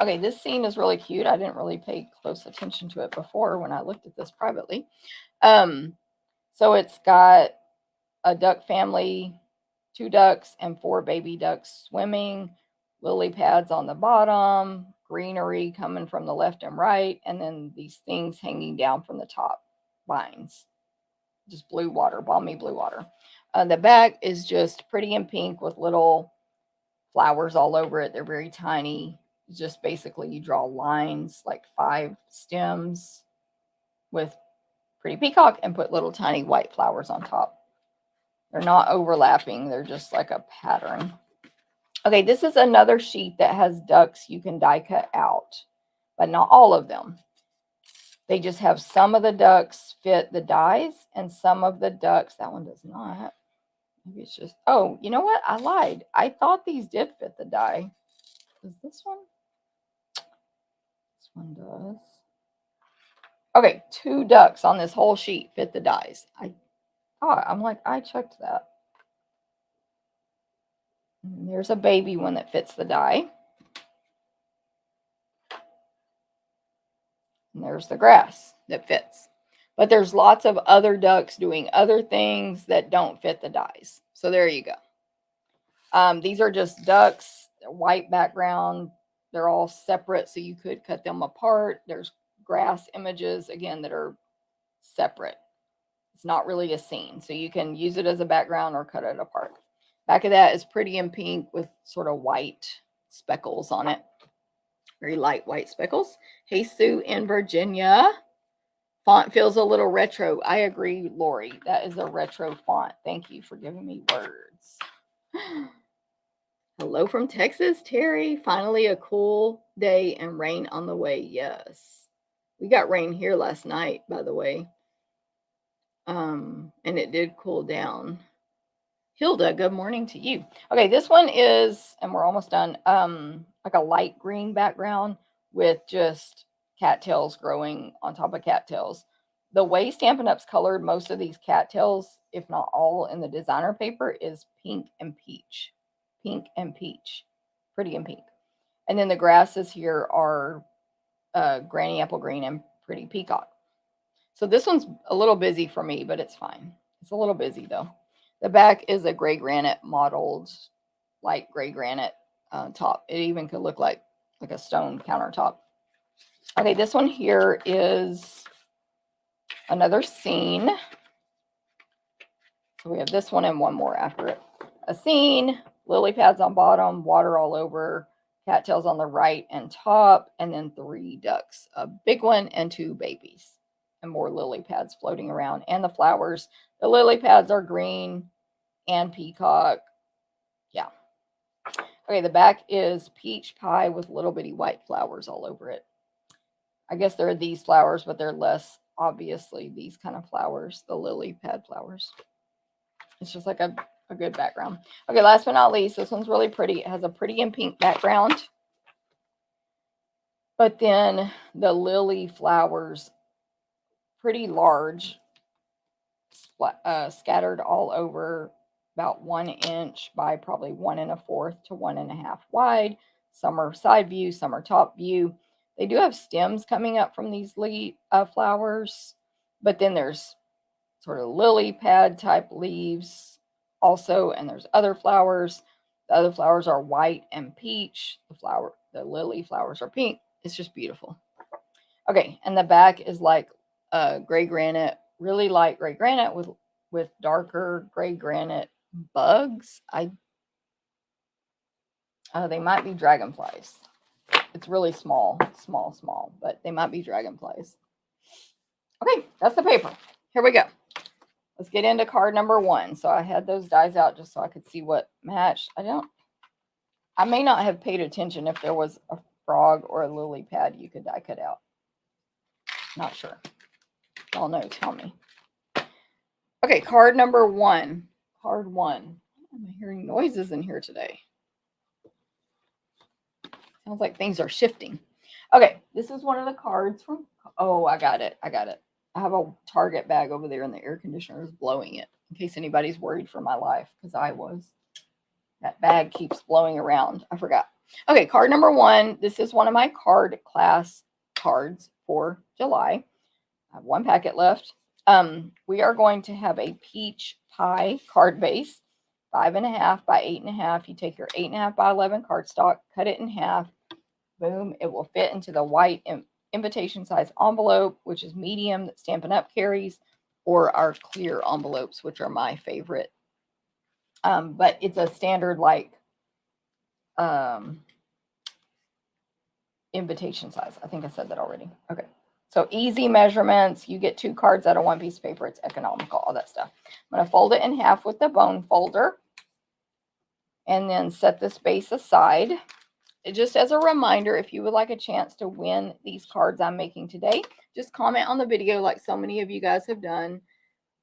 Okay, this scene is really cute. I didn't really pay close attention to it before when I looked at this privately. So it's got a duck family, 2 ducks and 4 baby ducks swimming, lily pads on the bottom, greenery coming from the left and right, and then these things hanging down from the top, vines. Just blue water, balmy blue water. The back is just pretty in pink with little flowers all over it. They're very tiny. Just basically you draw lines, like 5 stems with pretty peacock, and put little tiny white flowers on top. They're not overlapping. They're just like a pattern. Okay, this is another sheet that has ducks you can die cut out, but not all of them. They just have some of the ducks fit the dies, and some of the ducks, that one does not. Maybe it's just, oh, you know what? I lied. I thought these did fit the die. Does this one? This one does. Okay, 2 ducks on this whole sheet fit the dies. I'm like, I checked that. And there's a baby one that fits the die. And there's the grass that fits. But there's lots of other ducks doing other things that don't fit the dies. So there you go. These are just ducks, white background. They're all separate, so you could cut them apart. There's grass images, again, that are separate. It's not really a scene, so you can use it as a background or cut it apart. Back of that is pretty in pink with sort of white speckles on it. Very light white speckles. Hey, Sue in Virginia. Font feels a little retro. I agree, Lori. That is a retro font. Thank you for giving me words. Hello from Texas, Terry. Finally a cool day and rain on the way. Yes. We got rain here last night, by the way. And it did cool down. Hilda, good morning to you. Okay, this one is, and we're almost done, like a light green background with just cattails growing on top of cattails. The way Stampin' Up's colored most of these cattails, if not all in the designer paper, is pink and peach. Pink and peach. Pretty and pink. And then the grasses here are granny apple green and pretty peacock. So this one's a little busy for me, but it's fine. It's a little busy though. The back is a gray granite modeled, light gray granite top. It even could look like a stone countertop. Okay, this one here is another scene. So we have this one and one more after it. A scene, lily pads on bottom, water all over, cattails on the right and top, and then 3 ducks, a big one and 2 babies, and more lily pads floating around, and the flowers. The lily pads are green and peacock. Yeah. Okay, the back is peach pie with little bitty white flowers all over it. I guess there are these flowers, but they're less obviously these kind of flowers, the lily pad flowers. It's just like a good background. Okay, last but not least, this one's really pretty. It has a pretty and pink background. But then the lily flowers, pretty large, scattered all over, about 1 inch by probably 1 1/4 to 1 1/2 wide. Some are side view, some are top view. They do have stems coming up from these flowers, but then there's sort of lily pad type leaves also, and there's other flowers. The other flowers are white and peach. The lily flowers are pink. It's just beautiful. Okay, and the back is like gray granite, really light gray granite with darker gray granite bugs. They might be dragonflies. It's really small, but they might be dragonflies. Okay, that's the paper. Here we go. Let's get into card number 1. So I had those dies out just so I could see what matched. I may not have paid attention if there was a frog or a lily pad you could die cut out. Not sure. Y'all know, tell me. Okay, card number 1. Card 1. Am I hearing noises in here today? Sounds like things are shifting. Okay, this is one of the cards from, oh, I got it. I have a Target bag over there and the air conditioner is blowing it, in case anybody's worried for my life, because I was. That bag keeps blowing around. I forgot. Okay, card number 1. This is one of my card class cards for July. I have one packet left. We are going to have a peach pie card base, 5.5 by 8.5. You take your 8.5 by 11 cardstock, cut it in half. Boom, it will fit into the white invitation size envelope, which is medium that Stampin' Up carries, or our clear envelopes, which are my favorite. But it's a standard like invitation size. I think I said that already. Okay. So easy measurements. You get 2 cards out of 1 piece of paper. It's economical, all that stuff. I'm going to fold it in half with the bone folder and then set this base aside. Just as a reminder, if you would like a chance to win these cards I'm making today, just comment on the video like so many of you guys have done,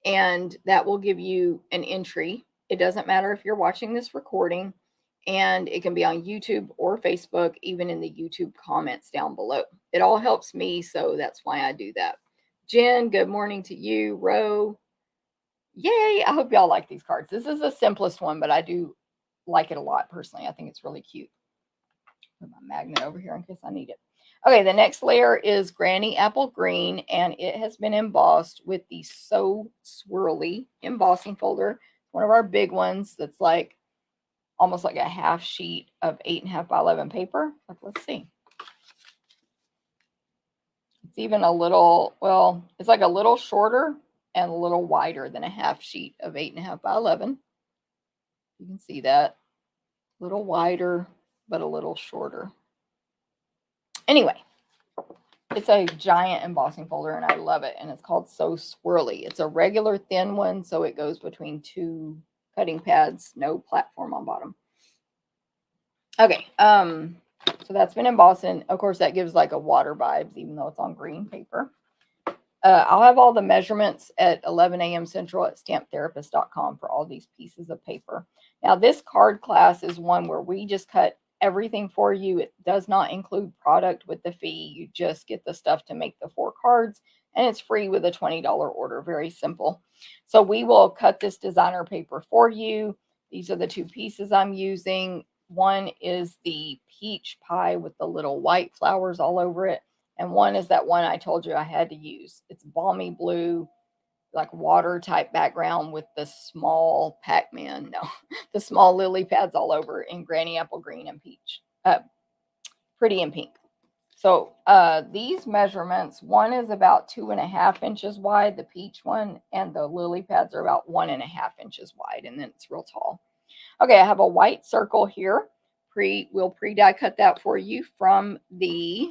and that will give you an entry. It doesn't matter if you're watching this recording, and it can be on YouTube or Facebook, even in the YouTube comments down below. It all helps me, so that's why I do that. Jen, good morning to you. Ro, yay! I hope y'all like these cards. This is the simplest one, but I do like it a lot personally. I think it's really cute. Put my magnet over here in case I need it. Okay, the next layer is Granny Apple Green, and it has been embossed with the So Swirly embossing folder. One of our big ones that's like almost like a half sheet of 8.5 by 11 paper. Let's see. It's even a little, well, it's like a little shorter and a little wider than a half sheet of 8.5 by 11. You can see that. A little wider, but a little shorter. Anyway, it's a giant embossing folder and I love it. And it's called So Swirly. It's a regular thin one, so it goes between 2 cutting pads, no platform on bottom. Okay, so that's been embossed, and of course that gives like a water vibes, even though it's on green paper. I'll have all the measurements at 11 a.m. Central at stamptherapist.com for all these pieces of paper. Now, this card class is one where we just cut everything for you. It does not include product with the fee. You just get the stuff to make the 4 cards, and it's free with a $20 order. Very simple. So we will cut this designer paper for you. These are the 2 pieces I'm using. One is the peach pie with the little white flowers all over it. And one is that one I told you I had to use. It's balmy blue, like water type background with the small Pac-Man, no, the small lily pads all over in Granny Apple Green and peach, pretty and pink. So these measurements, one is about 2.5 inches wide, the peach one, and the lily pads are about 1.5 inches wide, and then it's real tall. Okay, I have a white circle here. We'll pre-die cut that for you from the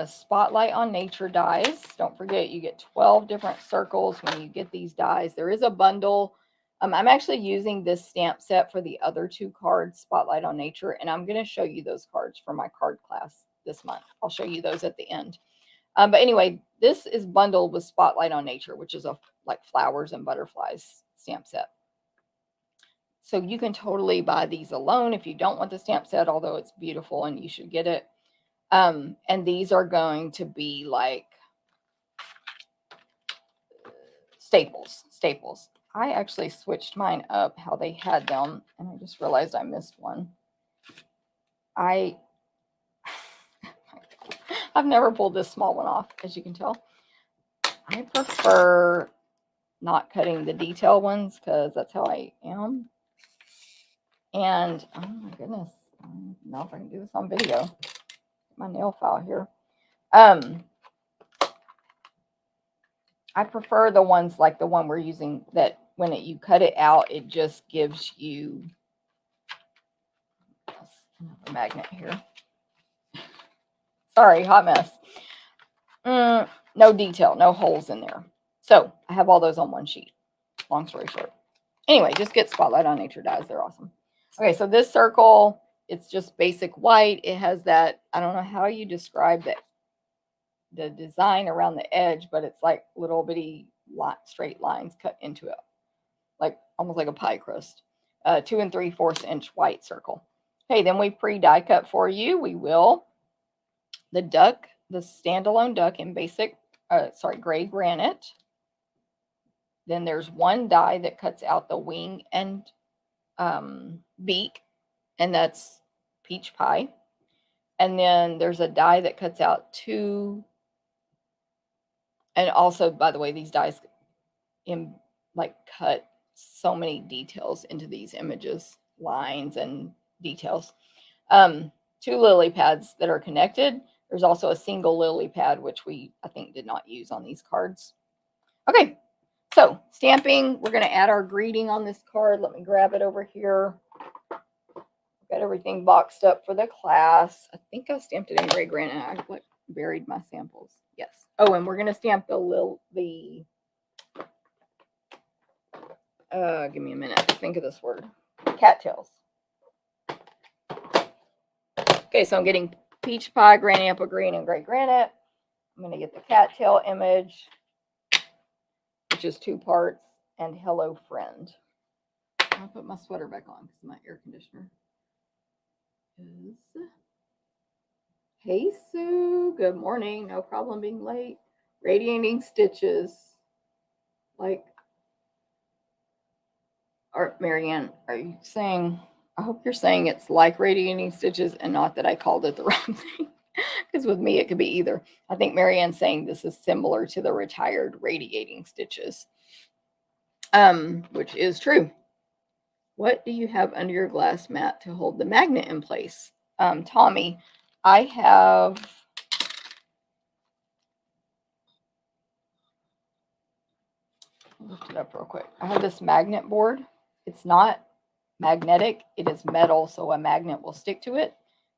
Spotlight on Nature dies. Don't forget, you get 12 different circles when you get these dies. There is a bundle. I'm actually using this stamp set for the other 2 cards, Spotlight on Nature, and I'm going to show you those cards for my card class this month. I'll show you those at the end. But anyway, this is bundled with Spotlight on Nature, which is a like flowers and butterflies stamp set. So you can totally buy these alone if you don't want the stamp set, although it's beautiful and you should get it. And these are going to be like staples. I actually switched mine up how they had them, and I just realized I missed one. I've never pulled this small one off, as you can tell. I prefer not cutting the detail ones because that's how I am. And oh my goodness, I don't know if I can do this on video. My nail file here. I prefer the ones like the one we're using that when you cut it out, it just gives you another magnet here. Sorry, hot mess. No detail, no holes in there. So I have all those on one sheet. Long story short. Anyway, just get Spotlight on Nature dies. They're awesome. Okay, so this circle, it's just basic white. It has that, I don't know how you describe that, the design around the edge, but it's like little bitty straight lines cut into it, like almost like a pie crust. 2 3/4 inch white circle. Okay, then we pre-die cut for you. We will the duck, the standalone duck in basic, gray granite. Then there's one die that cuts out the wing and beak, and that's peach pie. And then there's a die that cuts out two. And also, by the way, these dies cut so many details into these images, lines and details. Two lily pads that are connected. There's also a single lily pad, which I think did not use on these cards. Okay, so stamping, we're going to add our greeting on this card. Let me grab it over here. Got everything boxed up for the class. I think I stamped it in gray granite. I buried my samples. Yes. Oh, and we're going to stamp give me a minute to think of this word. Cattails. Okay, so I'm getting peach pie, granny apple green, and gray granite. I'm going to get the cattail image, which is 2 parts, and hello friend. I'll put my sweater back on because my air conditioner is. Hey Sue, good morning. No problem being late. Radiating stitches. Marianne, are you saying, I hope you're saying it's like radiating stitches and not that I called it the wrong thing. Because with me, it could be either. I think Marianne's saying this is similar to the retired radiating stitches, which is true. What do you have under your glass mat to hold the magnet in place? Tommy, I have lift it up real quick. I have this magnet board. It's not magnetic. It is metal, so a magnet will stick to it.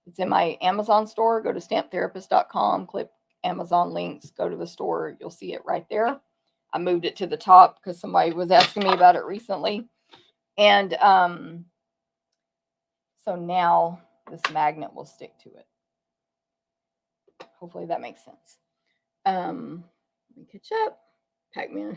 It's in my Amazon store. Go to stamptherapist.com, click Amazon links, go to the store. You'll see it right there. I moved it to the top because somebody was asking me about it recently. And so now this magnet will stick to it. Hopefully that makes sense. Let me catch up. Pac-Man.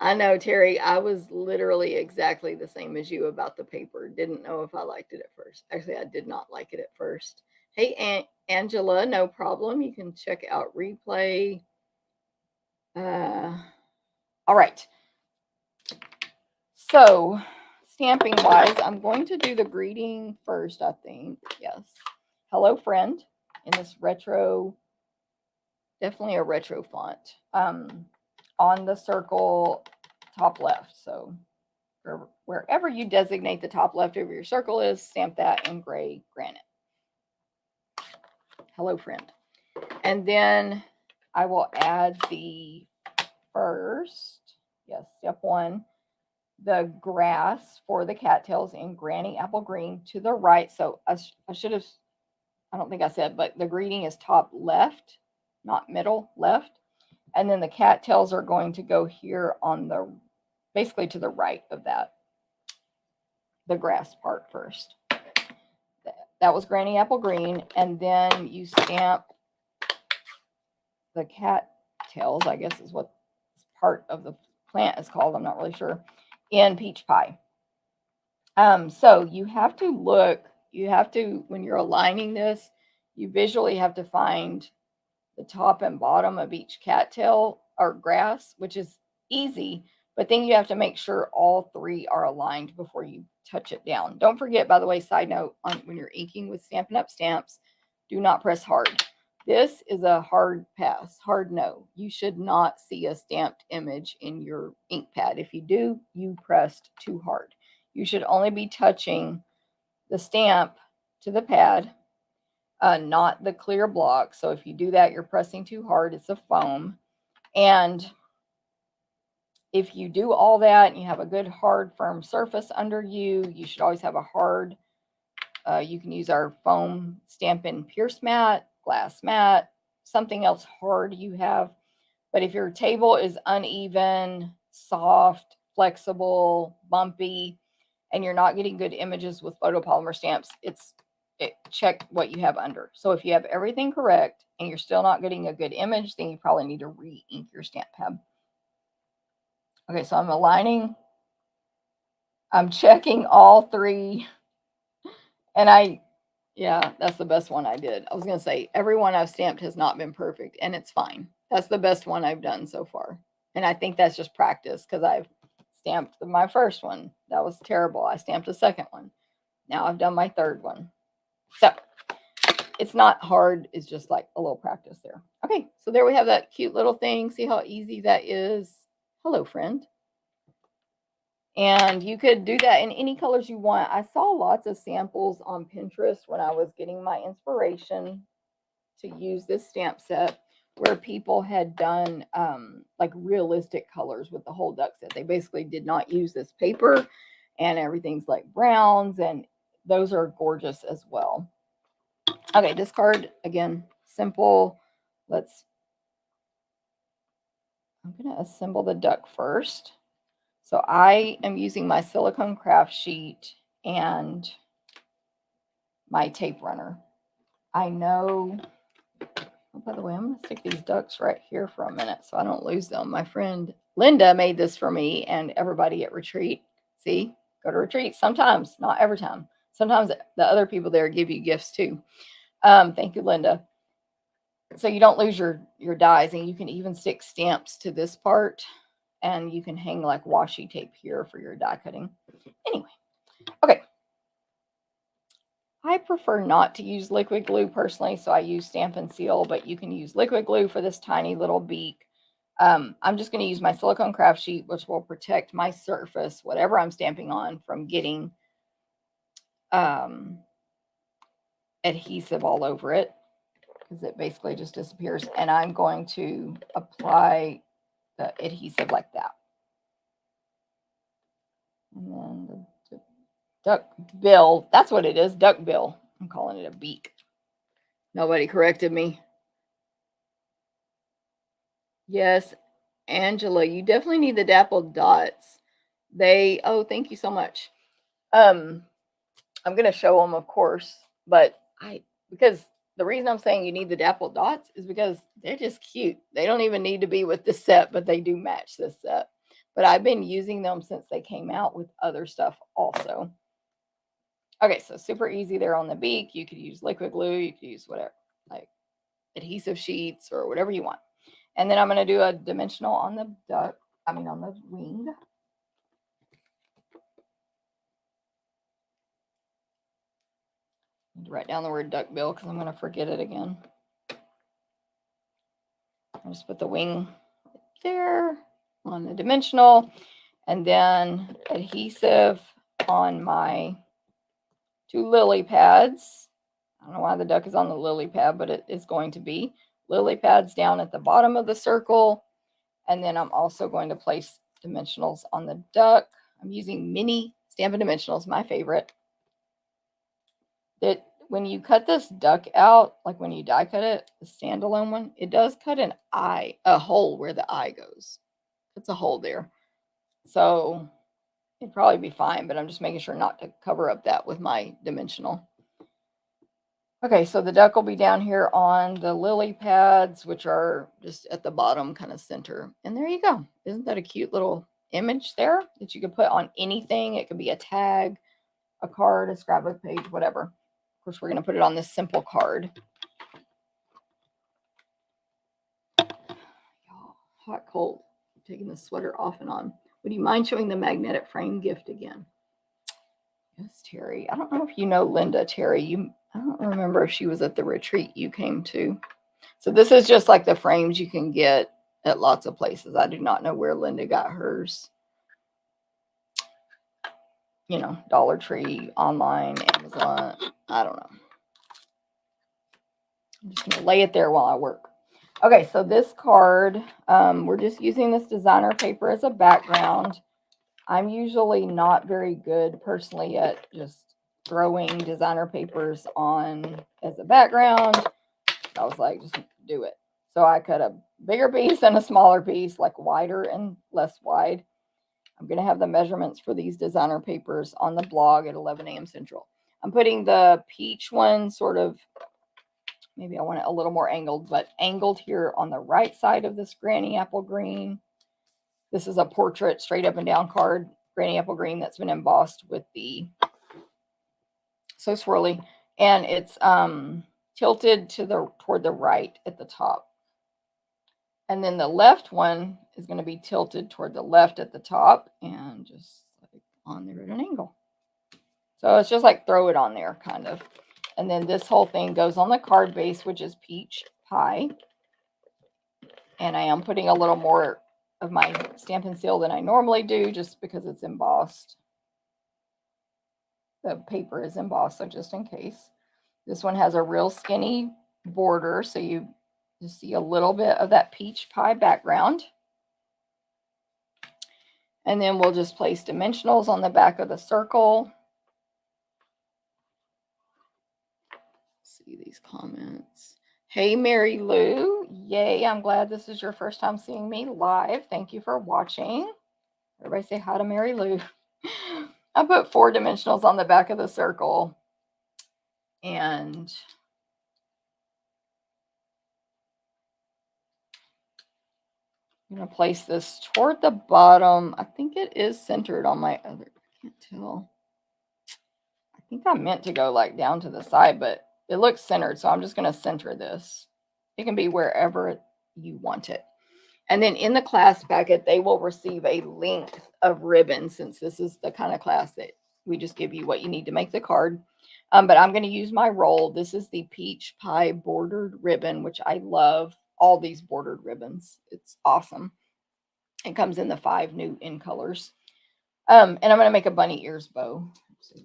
I know, Terry, I was literally exactly the same as you about the paper. Didn't know if I liked it at first. Actually, I did not like it at first. Hey, Angela, no problem. You can check out replay. All right. So, stamping wise, I'm going to do the greeting first, I think. Yes. Hello, friend, in this retro, definitely a retro font. On the circle top left. So wherever you designate the top left of your circle is, stamp that in gray granite. Hello, friend. And then I will add the first, yes, step 1, the grass for the cattails in granny apple green to the right. So I should have, I don't think I said, but the greeting is top left, not middle, left. And then the cattails are going to go here on the, basically to the right of that, the grass part first. That was granny apple green. And then you stamp the cattails, I guess is what part of the plant is called. I'm not really sure. In peach pie. So you have to look, when you're aligning this, you visually have to find the top and bottom of each cattail or grass, which is easy, but then you have to make sure all 3 are aligned before you touch it down. Don't forget, by the way, side note, when you're inking with Stampin' Up! Stamps, do not press hard. This is a hard pass, hard no. You should not see a stamped image in your ink pad. If you do, you pressed too hard. You should only be touching the stamp to the pad, not the clear block. So if you do that, you're pressing too hard. It's a foam. And if you do all that and you have a good hard firm surface under you, you should always have a hard, you can use our foam Stampin' Pierce mat, glass mat, something else hard you have. But if your table is uneven, soft, flexible, bumpy, and you're not getting good images with photopolymer stamps, check what you have under. So if you have everything correct, and you're still not getting a good image, then you probably need to re-ink your stamp pad. Okay, so I'm aligning. I'm checking all three. And yeah, that's the best one I did. I was going to say, every one I've stamped has not been perfect, and it's fine. That's the best one I've done so far. And I think that's just practice, because I've stamped my first one. That was terrible. I stamped a second one. Now I've done my third one. So it's not hard. It's just like a little practice there. Okay, so there we have that cute little thing. See how easy that is? Hello, friend. And you could do that in any colors you want. I saw lots of samples on Pinterest when I was getting my inspiration to use this stamp set, where people had done like realistic colors with the whole duck set. They basically did not use this paper, and everything's like browns, and those are gorgeous as well. Okay, this card, again, simple. I'm going to assemble the duck first. So I am using my silicone craft sheet and my tape runner. I know, oh, by the way, I'm going to stick these ducks right here for a minute so I don't lose them. My friend Linda made this for me and everybody at retreat. See, go to retreat sometimes, not every time. Sometimes the other people there give you gifts too. Thank you, Linda. So you don't lose your dies, and you can even stick stamps to this part, and you can hang like washi tape here for your die cutting. Anyway, okay. I prefer not to use liquid glue personally, so I use Stampin' Seal, but you can use liquid glue for this tiny little beak. I'm just going to use my silicone craft sheet, which will protect my surface, whatever I'm stamping on, from getting adhesive all over it, because it basically just disappears. And I'm going to apply the adhesive like that. And then the duck bill, that's what it is, duck bill. I'm calling it a beak. Nobody corrected me. Yes, Angela, you definitely need the dappled dots. Oh, thank you so much. I'm going to show them, of course, but because the reason I'm saying you need the dappled dots is because they're just cute. They don't even need to be with this set, but they do match this set. But I've been using them since they came out with other stuff also. Okay, so super easy there on the beak. You could use liquid glue. You could use whatever, like adhesive sheets or whatever you want. And then I'm going to do a dimensional on the duck. On the wing. Write down the word duck bill because I'm going to forget it again. I just put the wing right there on the dimensional, and then adhesive on my 2 lily pads. I don't know why the duck is on the lily pad, but it is going to be lily pads down at the bottom of the circle. And then I'm also going to place dimensionals on the duck. I'm using mini Stampin' Dimensionals, my favorite. That when you cut this duck out, like when you die cut it, the standalone one, it does cut a hole where the eye goes. It's a hole there. So it'd probably be fine, but I'm just making sure not to cover up that with my dimensional. Okay, so the duck will be down here on the lily pads, which are just at the bottom, kind of center. And there you go. Isn't that a cute little image there that you could put on anything? It could be a tag, a card, a scrapbook page, whatever. Of course, we're going to put it on this simple card. Hot, cold. I'm taking the sweater off and on. Would you mind showing the magnetic frame gift again? Yes, Terry. I don't know if you know Linda, Terry. I don't remember if she was at the retreat you came to. So this is just like the frames you can get at lots of places. I do not know where Linda got hers. You know, Dollar Tree, online, Amazon. I don't know. I'm just going to lay it there while I work. Okay, so this card, we're just using this designer paper as a background. I'm usually not very good personally at just throwing designer papers on as a background. I was like, just do it. So I cut a bigger piece and a smaller piece, like wider and less wide. I'm going to have the measurements for these designer papers on the blog at 11 a.m. Central. I'm putting the peach one sort of maybe I want it a little more angled, but angled here on the right side of this Granny Apple Green. This is a portrait straight up and down card, Granny Apple Green, that's been embossed with the So Swirly, and it's tilted to toward the right at the top. And then the left one is going to be tilted toward the left at the top and just like on there at an angle. So it's just like throw it on there kind of. And then this whole thing goes on the card base, which is peach pie. And I am putting a little more of my Stampin' Seal than I normally do just because it's embossed. The paper is embossed, so just in case. This one has a real skinny border, so you see a little bit of that peach pie background. And then we'll just place dimensionals on the back of the circle. See these comments. Hey, Mary Lou. Yay, I'm glad this is your first time seeing me live. Thank you for watching. Everybody say hi to Mary Lou. I put 4 dimensionals on the back of the circle. And I'm going to place this toward the bottom. I think it is centered on my other. I can't tell. I think I meant to go like down to the side, but it looks centered. So I'm just going to center this. It can be wherever you want it. And then in the class packet, they will receive a length of ribbon, since this is the kind of class that we just give you what you need to make the card. But I'm going to use my roll. This is the peach pie bordered ribbon, which I love all these bordered ribbons. It's awesome. It comes in the 5 new in colors. And I'm going to make a bunny ears bow. So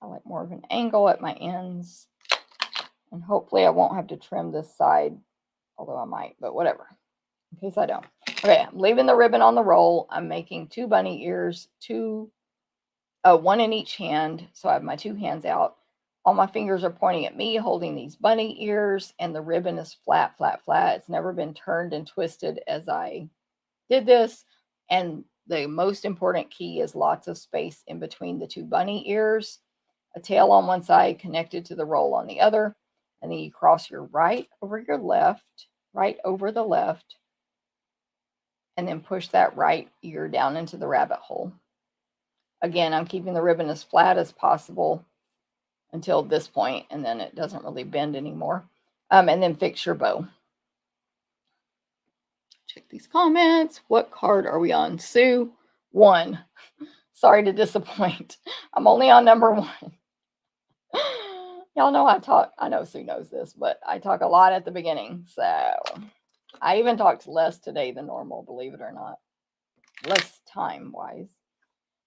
I like more of an angle at my ends. And hopefully I won't have to trim this side, although I might, but whatever, in case I don't. Okay, I'm leaving the ribbon on the roll. I'm making 2 bunny ears, 1 in each hand. So I have my 2 hands out. All my fingers are pointing at me, holding these bunny ears, and the ribbon is flat, flat, flat. It's never been turned and twisted as I did this. And the most important key is lots of space in between the 2 bunny ears, a tail on one side connected to the roll on the other. And then you cross your right over your left, right over the left, and then push that right ear down into the rabbit hole. Again, I'm keeping the ribbon as flat as possible until this point, and then it doesn't really bend anymore. And then fix your bow. Check these comments. What card are we on? Sue, 1. Sorry to disappoint. I'm only on number 1. Y'all know I talk. I know Sue knows this, but I talk a lot at the beginning. So I even talked less today than normal, believe it or not. Less time-wise.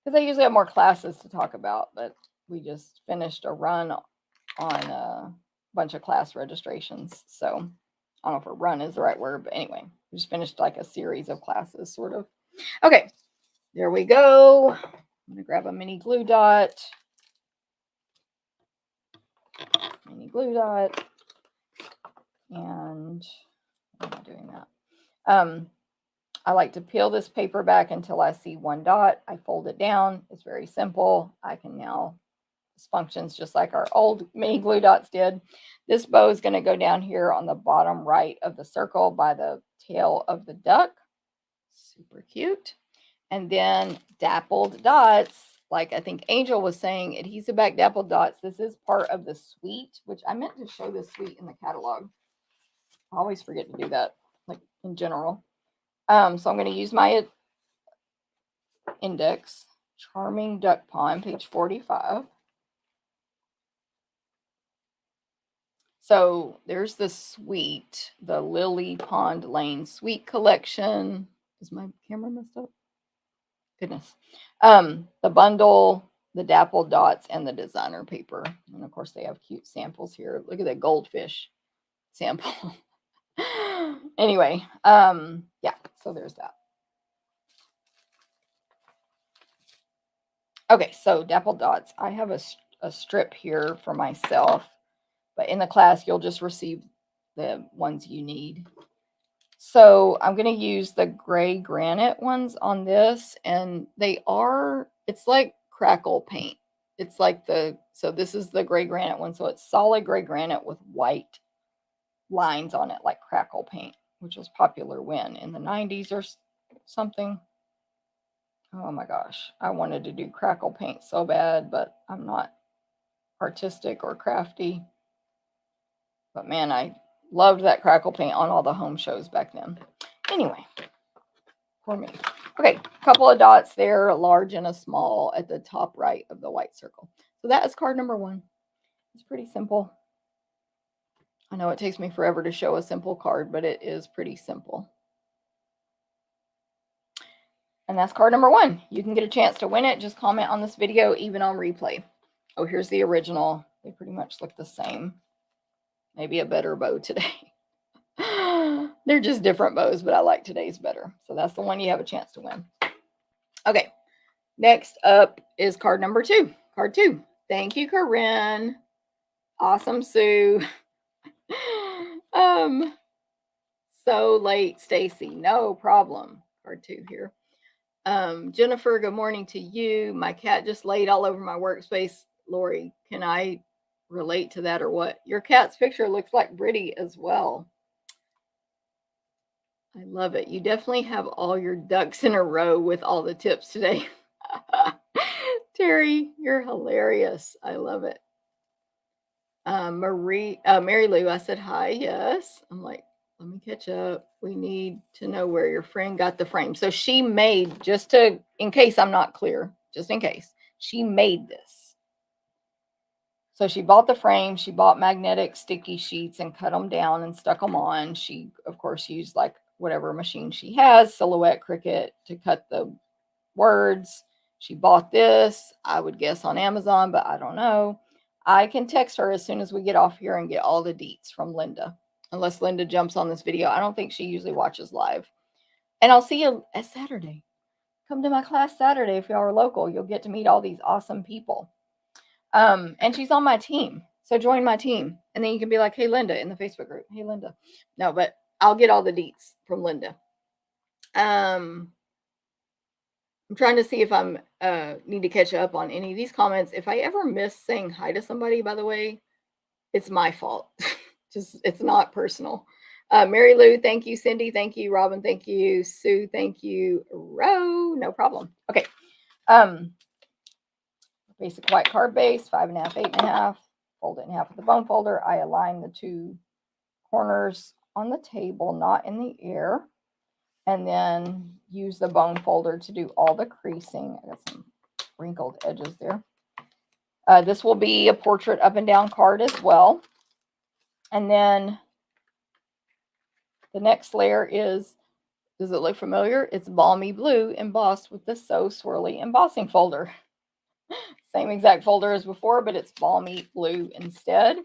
Because I usually have more classes to talk about, but we just finished a run on a bunch of class registrations. So I don't know if a run is the right word, but anyway, we just finished like a series of classes, sort of. Okay, there we go. I'm going to grab a mini glue dot. Mini glue dot. And why am I doing that? I like to peel this paper back until I see 1 dot. I fold it down. It's very simple. I can now, this functions just like our old mini glue dots did. This bow is going to go down here on the bottom right of the circle by the tail of the duck. Super cute. And then dappled dots, like I think Angel was saying, adhesive back dappled dots. This is part of the suite, which I meant to show this suite in the catalog. I always forget to do that, like in general. So I'm going to use my index, Charming Duck Pond, page 45. So there's the suite, the Lily Pond Lane suite collection. Is my camera messed up? Goodness. The bundle, the dappled dots, and the designer paper. And of course they have cute samples here. Look at that goldfish sample. Anyway, yeah, so there's that. Okay, so dappled dots. I have a strip here for myself, but in the class, you'll just receive the ones you need. So I'm going to use the gray granite ones on this, and it's like crackle paint. It's like so this is the gray granite one. So it's solid gray granite with white lines on it, like crackle paint, which was popular when in the 90s or something. Oh my gosh, I wanted to do crackle paint so bad, but I'm not artistic or crafty. But man, I loved that crackle paint on all the home shows back then. Anyway, for me. Okay, a couple of dots there, a large and a small at the top right of the white circle. So that is card number 1. It's pretty simple. I know it takes me forever to show a simple card, but it is pretty simple. And that's card number 1. You can get a chance to win it. Just comment on this video, even on replay. Oh, here's the original. They pretty much look the same. Maybe a better bow today. They're just different bows, but I like today's better. So that's the one you have a chance to win. Okay, next up is card number 2. Card 2. Thank you, Corinne. Awesome, Sue. So late, Stacy. No problem. Card 2 here. Jennifer, good morning to you. My cat just laid all over my workspace. Lori, can I relate to that or what? Your cat's picture looks like Brittany as well. I love it. You definitely have all your ducks in a row with all the tips today. Terry, you're hilarious. I love it. Mary Lou, I said hi. Yes. I'm like, let me catch up. We need to know where your friend got the frame. So she made, in case I'm not clear, just in case, she made this. So she bought the frame, she bought magnetic sticky sheets and cut them down and stuck them on. She, of course, used like whatever machine she has, Silhouette Cricut, to cut the words. She bought this, I would guess on Amazon, but I don't know. I can text her as soon as we get off here and get all the deets from Linda, unless Linda jumps on this video. I don't think she usually watches live. And I'll see you at Saturday. Come to my class Saturday if y'all are local. You'll get to meet all these awesome people. And she's on my team. So join my team. And then you can be like, hey, Linda, in the Facebook group. Hey, Linda. No, but I'll get all the deets from Linda. I'm trying to see if I'm need to catch up on any of these comments. If I ever miss saying hi to somebody, by the way, it's my fault. Just, it's not personal. Mary Lou, thank you. Cindy, thank you. Robin, thank you. Sue, thank you. Ro, no problem. Okay. Basic white card base, 5.5, 8.5. Fold it in half with the bone folder. I align the 2 corners on the table, not in the air. And then use the bone folder to do all the creasing. I got some wrinkled edges there. This will be a portrait up and down card as well. And then the next layer is, does it look familiar? It's Balmy Blue embossed with the So Swirly embossing folder. Same exact folder as before, but it's Balmy Blue instead.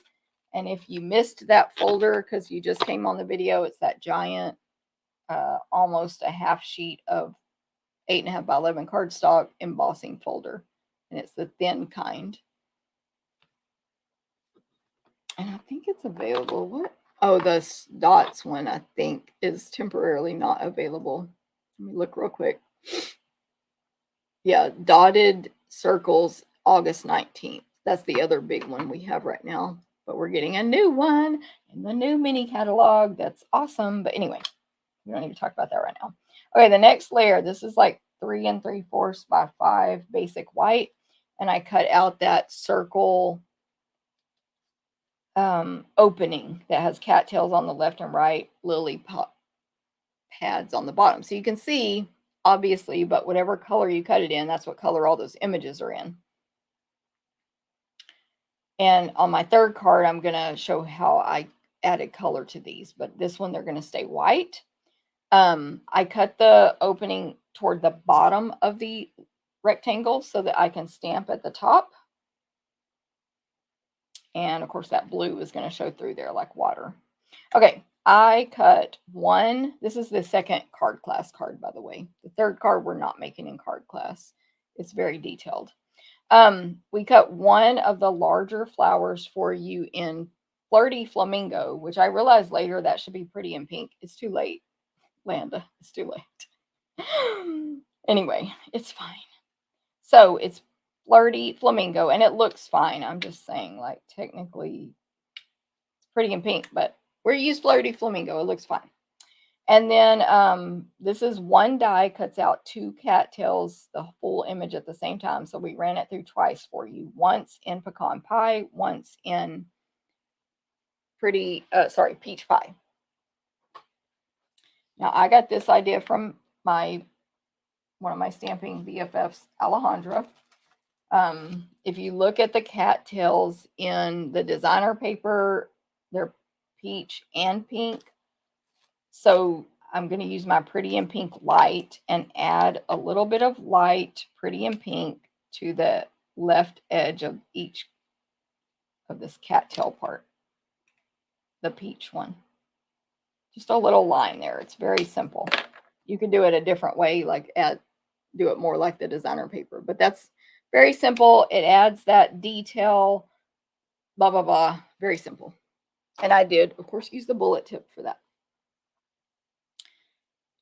And if you missed that folder because you just came on the video, it's that giant, almost a half sheet of 8.5 by 11 cardstock embossing folder. And it's the thin kind. And I think it's available. What? Oh, the dots one, I think, is temporarily not available. Let me look real quick. Yeah, dotted circles, August 19th. That's the other big one we have right now. But we're getting a new one in the new mini catalog. That's awesome. But anyway, we don't need to talk about that right now. Okay, the next layer. This is like 3 3/4 by 5 basic white. And I cut out that circle opening that has cattails on the left and right, lily pads on the bottom. So you can see, obviously, but whatever color you cut it in, that's what color all those images are in. And on my third card, I'm going to show how I added color to these, but this one, they're going to stay white. I cut the opening toward the bottom of the rectangle so that I can stamp at the top. And of course, that blue is going to show through there like water. Okay, I cut one. This is the second card class card, by the way. The third card we're not making in card class. It's very detailed. We cut one of the larger flowers for you in Flirty Flamingo, which I realized later that should be pretty in pink. It's too late, Landa. It's too late. Anyway, it's fine. So it's Flirty Flamingo, and it looks fine. I'm just saying, like, technically it's pretty in pink, but we use Flirty Flamingo. It looks fine. And then this is one die cuts out 2 cattails, the full image at the same time. So we ran it through twice for you. Once in pecan pie, once in peach pie. Now I got this idea from one of my stamping BFFs, Alejandra. If you look at the cattails in the designer paper, they're peach and pink. So I'm going to use my Pretty in Pink light and add a little bit of light Pretty in Pink to the left edge of each of this cattail part, the peach one. Just a little line there. It's very simple. You can do it a different way, like do it more like the designer paper, but that's very simple. It adds that detail, blah, blah, blah. Very simple. And I did, of course, use the bullet tip for that.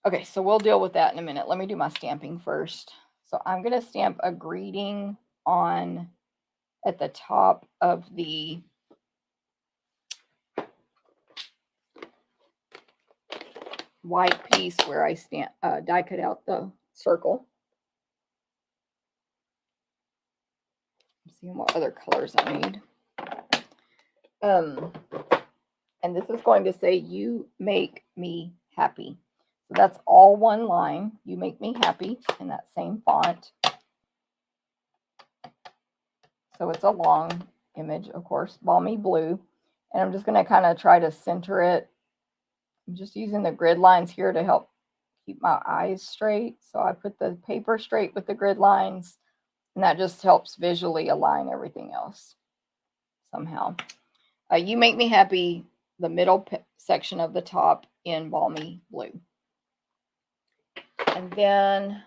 Okay, so we'll deal with that in a minute. Let me do my stamping first. So I'm going to stamp a greeting at the top of the white piece where I die cut out the circle. I'm seeing what other colors I need. And this is going to say, "You make me happy." So that's all one line. "You make me happy," in that same font. So it's a long image, of course, balmy blue. And I'm just going to kind of try to center it. I'm just using the grid lines here to help keep my eyes straight. So I put the paper straight with the grid lines, and that just helps visually align everything else somehow. "You make me happy," the middle section of the top in balmy blue. And then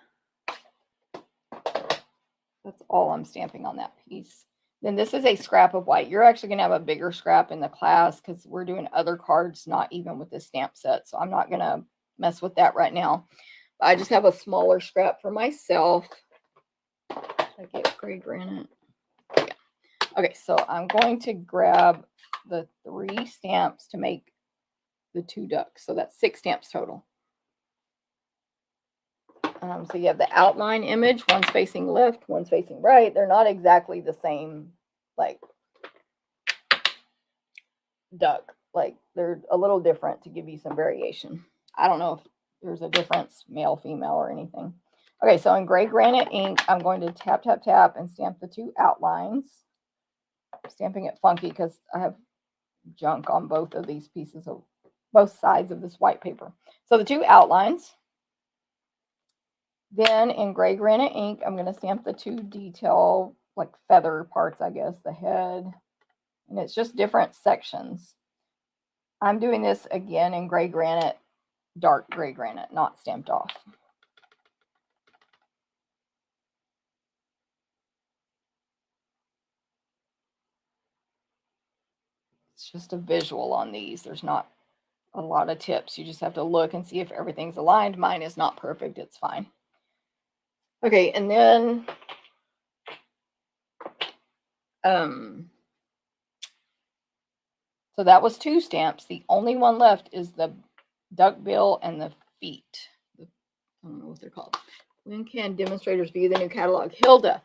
that's all I'm stamping on that piece. Then this is a scrap of white. You're actually going to have a bigger scrap in the class because we're doing other cards, not even with this stamp set. So I'm not going to mess with that right now. I just have a smaller scrap for myself. Should I get gray granite? Yeah. Okay, so I'm going to grab the 3 stamps to make the 2 ducks. So that's 6 stamps total. So you have the outline image, one's facing left, one's facing right. They're not exactly the same, like, duck. Like, they're a little different to give you some variation. I don't know if there's a difference, male, female, or anything. Okay, so in gray granite ink, I'm going to tap, tap, tap and stamp the 2 outlines. I'm stamping it funky because I have junk on both of these pieces of both sides of this white paper. So the 2 outlines. Then in gray granite ink, I'm going to stamp the 2 detail, like feather parts, I guess, the head. And it's just different sections. I'm doing this again in gray granite, dark gray granite, not stamped off. It's just a visual on these. There's not a lot of tips. You just have to look and see if everything's aligned. Mine is not perfect. It's fine. Okay, and then so that was 2 stamps. The only one left is the duck bill and the feet. I don't know what they're called. When can demonstrators view the new catalog? Hilda,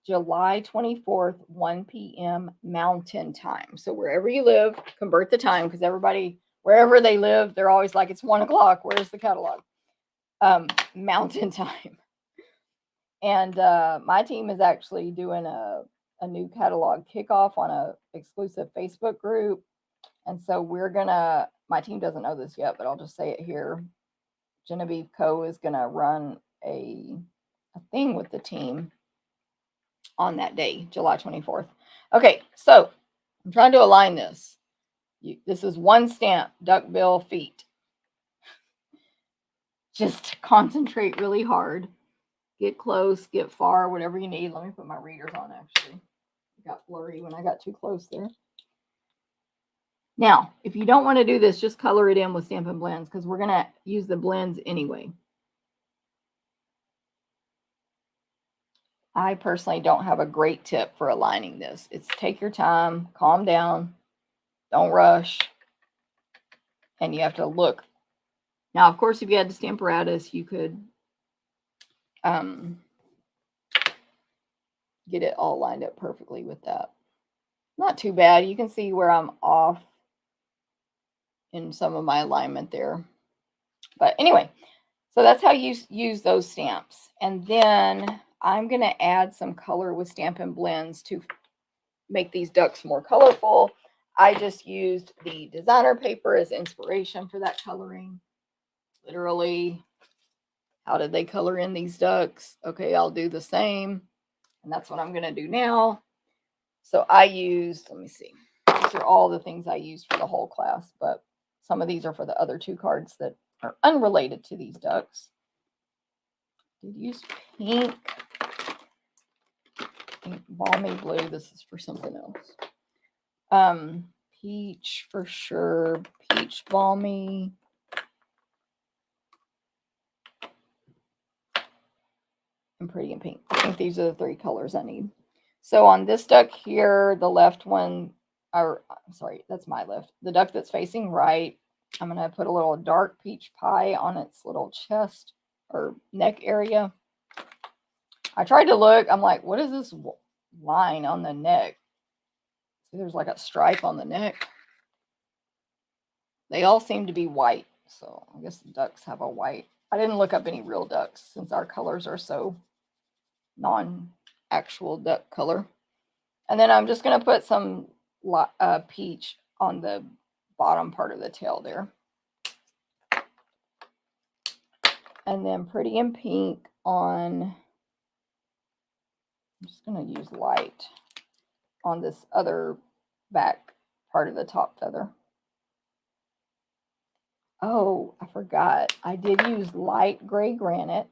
July 24th, 1 p.m. Mountain Time. So wherever you live, convert the time, because everybody, wherever they live, they're always like, it's 1 o'clock. Where's the catalog? Mountain Time. And my team is actually doing a new catalog kickoff on a exclusive Facebook group. And so my team doesn't know this yet, but I'll just say it here. Genevieve Coe is going to run a thing with the team on that day, July 24th. Okay, so I'm trying to align this. This is 1 stamp, duck bill, feet. Just concentrate really hard. Get close, get far, whatever you need. Let me put my readers on, actually. It got blurry when I got too close there. Now, if you don't want to do this, just color it in with Stampin' Blends, because we're going to use the blends anyway. I personally don't have a great tip for aligning this. It's take your time, calm down, don't rush, and you have to look. Now, of course, if you had the Stamparatus, you could get it all lined up perfectly with that. Not too bad. You can see where I'm off in some of my alignment there. But anyway, so that's how you use those stamps. And then I'm going to add some color with Stampin' Blends to make these ducks more colorful. I just used the designer paper as inspiration for that coloring. Literally, how did they color in these ducks? Okay, I'll do the same. And that's what I'm going to do now. So I used, let me see. These are all the things I used for the whole class, but some of these are for the other two cards that are unrelated to these ducks. Did use pink, balmy blue. This is for something else. Peach for sure. Peach balmy. And pretty and pink. I think these are the three colors I need. So on this duck here, the left one, or I'm sorry, that's my left. The duck that's facing right, I'm going to put a little dark peach pie on its little chest or neck area. I tried to look. I'm like, what is this line on the neck? See, there's like a stripe on the neck. They all seem to be white. So I guess the ducks have a white. I didn't look up any real ducks since our colors are so non-actual duck color. And then I'm just going to put some peach on the bottom part of the tail there. And then pretty and pink on, I'm just going to use light on this other back part of the top feather. Oh, I forgot. I did use light gray granite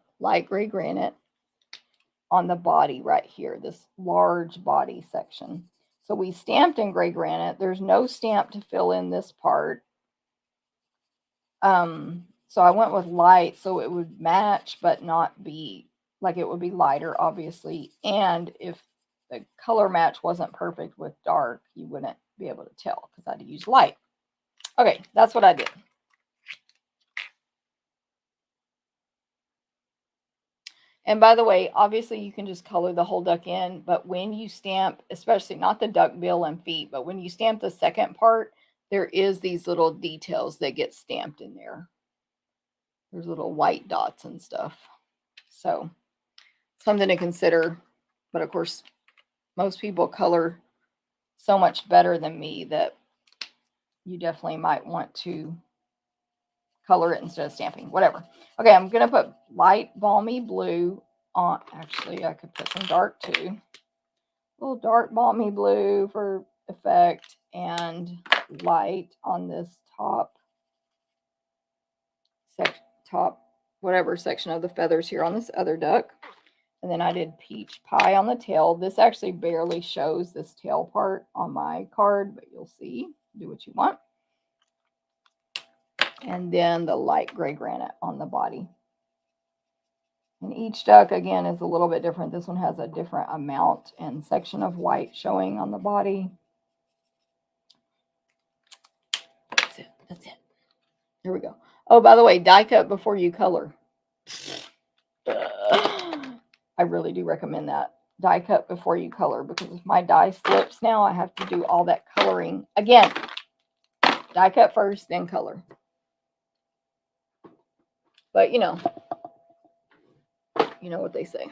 on the body right here, this large body section. So we stamped in gray granite. There's no stamp to fill in this part. So I went with light so it would match, but not be like it would be lighter, obviously. And if the color match wasn't perfect with dark, you wouldn't be able to tell because I had to use light. Okay, that's what I did. And by the way, obviously you can just color the whole duck in, but when you stamp, especially not the duck bill and feet, but when you stamp the second part, there is these little details that get stamped in there. There's little white dots and stuff. So something to consider. But of course, most people color so much better than me that you definitely might want to color it instead of stamping, whatever. Okay, I'm going to put light balmy blue on. Actually, I could put some dark too. A little dark balmy blue for effect and light on this top whatever section of the feathers here on this other duck. And then I did peach pie on the tail. This actually barely shows this tail part on my card, but you'll see. Do what you want. And then the light gray granite on the body. And each duck, again, is a little bit different. This one has a different amount and section of white showing on the body. That's it. That's it. Here we go. Oh, by the way, die cut before you color. I really do recommend that. Die cut before you color, because if my die slips now, I have to do all that coloring again. Die cut first, then color. But you know what they say.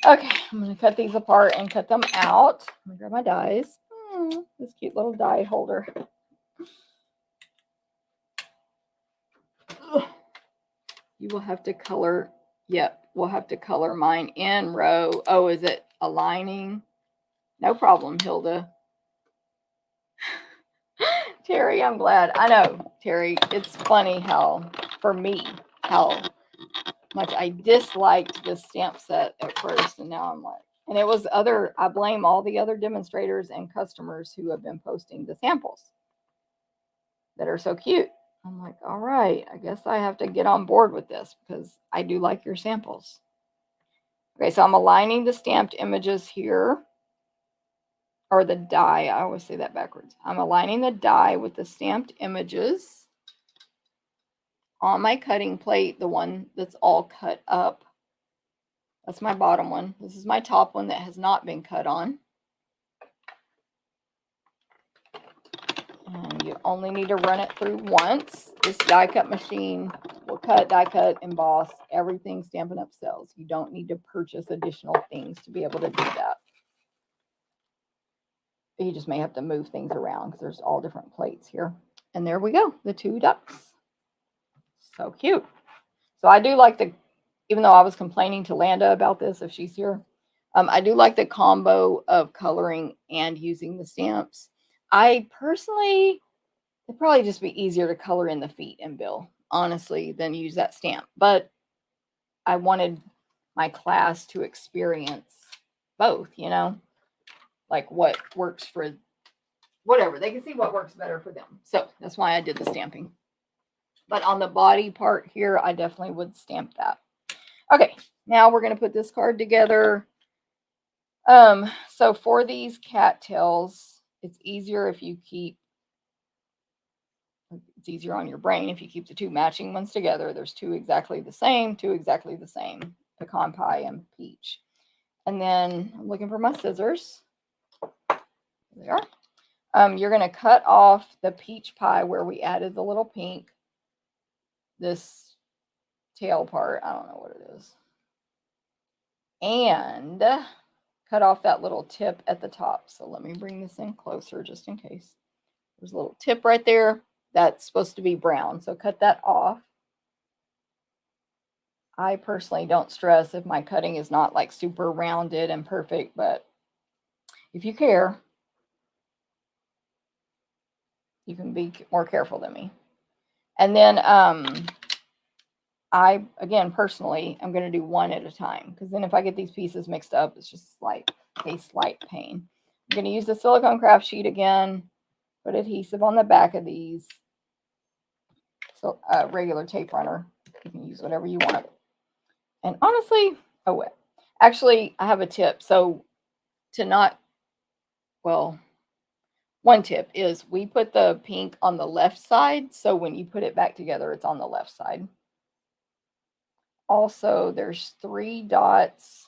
Okay, I'm going to cut these apart and cut them out. I'm going to grab my dies. This cute little die holder. You will have to color. Yep, we'll have to color mine in row. Oh, is it aligning? No problem, Hilda. Terry, I'm glad. I know, Terry, it's funny how, for me, how much I disliked this stamp set at first, and now I'm like, and it was I blame all the other demonstrators and customers who have been posting the samples that are so cute. I'm like, all right, I guess I have to get on board with this because I do like your samples. Okay, so I'm aligning the stamped images here, or the die. I always say that backwards. I'm aligning the die with the stamped images on my cutting plate, the one that's all cut up. That's my bottom one. This is my top one that has not been cut on. And you only need to run it through once. This die cut machine will cut, die cut, emboss everything Stampin' Up sells. You don't need to purchase additional things to be able to do that. You just may have to move things around because there's all different plates here. And there we go, the 2 ducks. So cute. So I do like the, even though I was complaining to Landa about this if she's here, I do like the combo of coloring and using the stamps. I personally, it'd probably just be easier to color in the feet and bill, honestly, than use that stamp. But I wanted my class to experience both, you know, like what works for whatever. They can see what works better for them. So that's why I did the stamping. But on the body part here, I definitely would stamp that. Okay, now we're going to put this card together. So for these cattails, it's easier if you keep, it's easier on your brain if you keep the 2 matching ones together. There's 2 exactly the same, 2 exactly the same, pecan pie and peach. And then I'm looking for my scissors. There they are. You're going to cut off the peach pie where we added the little pink, this tail part, I don't know what it is, and cut off that little tip at the top. So let me bring this in closer just in case. There's a little tip right there that's supposed to be brown, so cut that off. I personally don't stress if my cutting is not like super rounded and perfect, but if you care, you can be more careful than me. And then I, again, personally, I'm going to do one at a time, because then if I get these pieces mixed up, it's just like a slight pain. I'm going to use the silicone craft sheet again, put adhesive on the back of these. So regular tape runner, you can use whatever you want. And honestly, oh well, actually I have a tip. So to not, well, one tip is we put the pink on the left side, so when you put it back together, it's on the left side. Also, there's 3 dots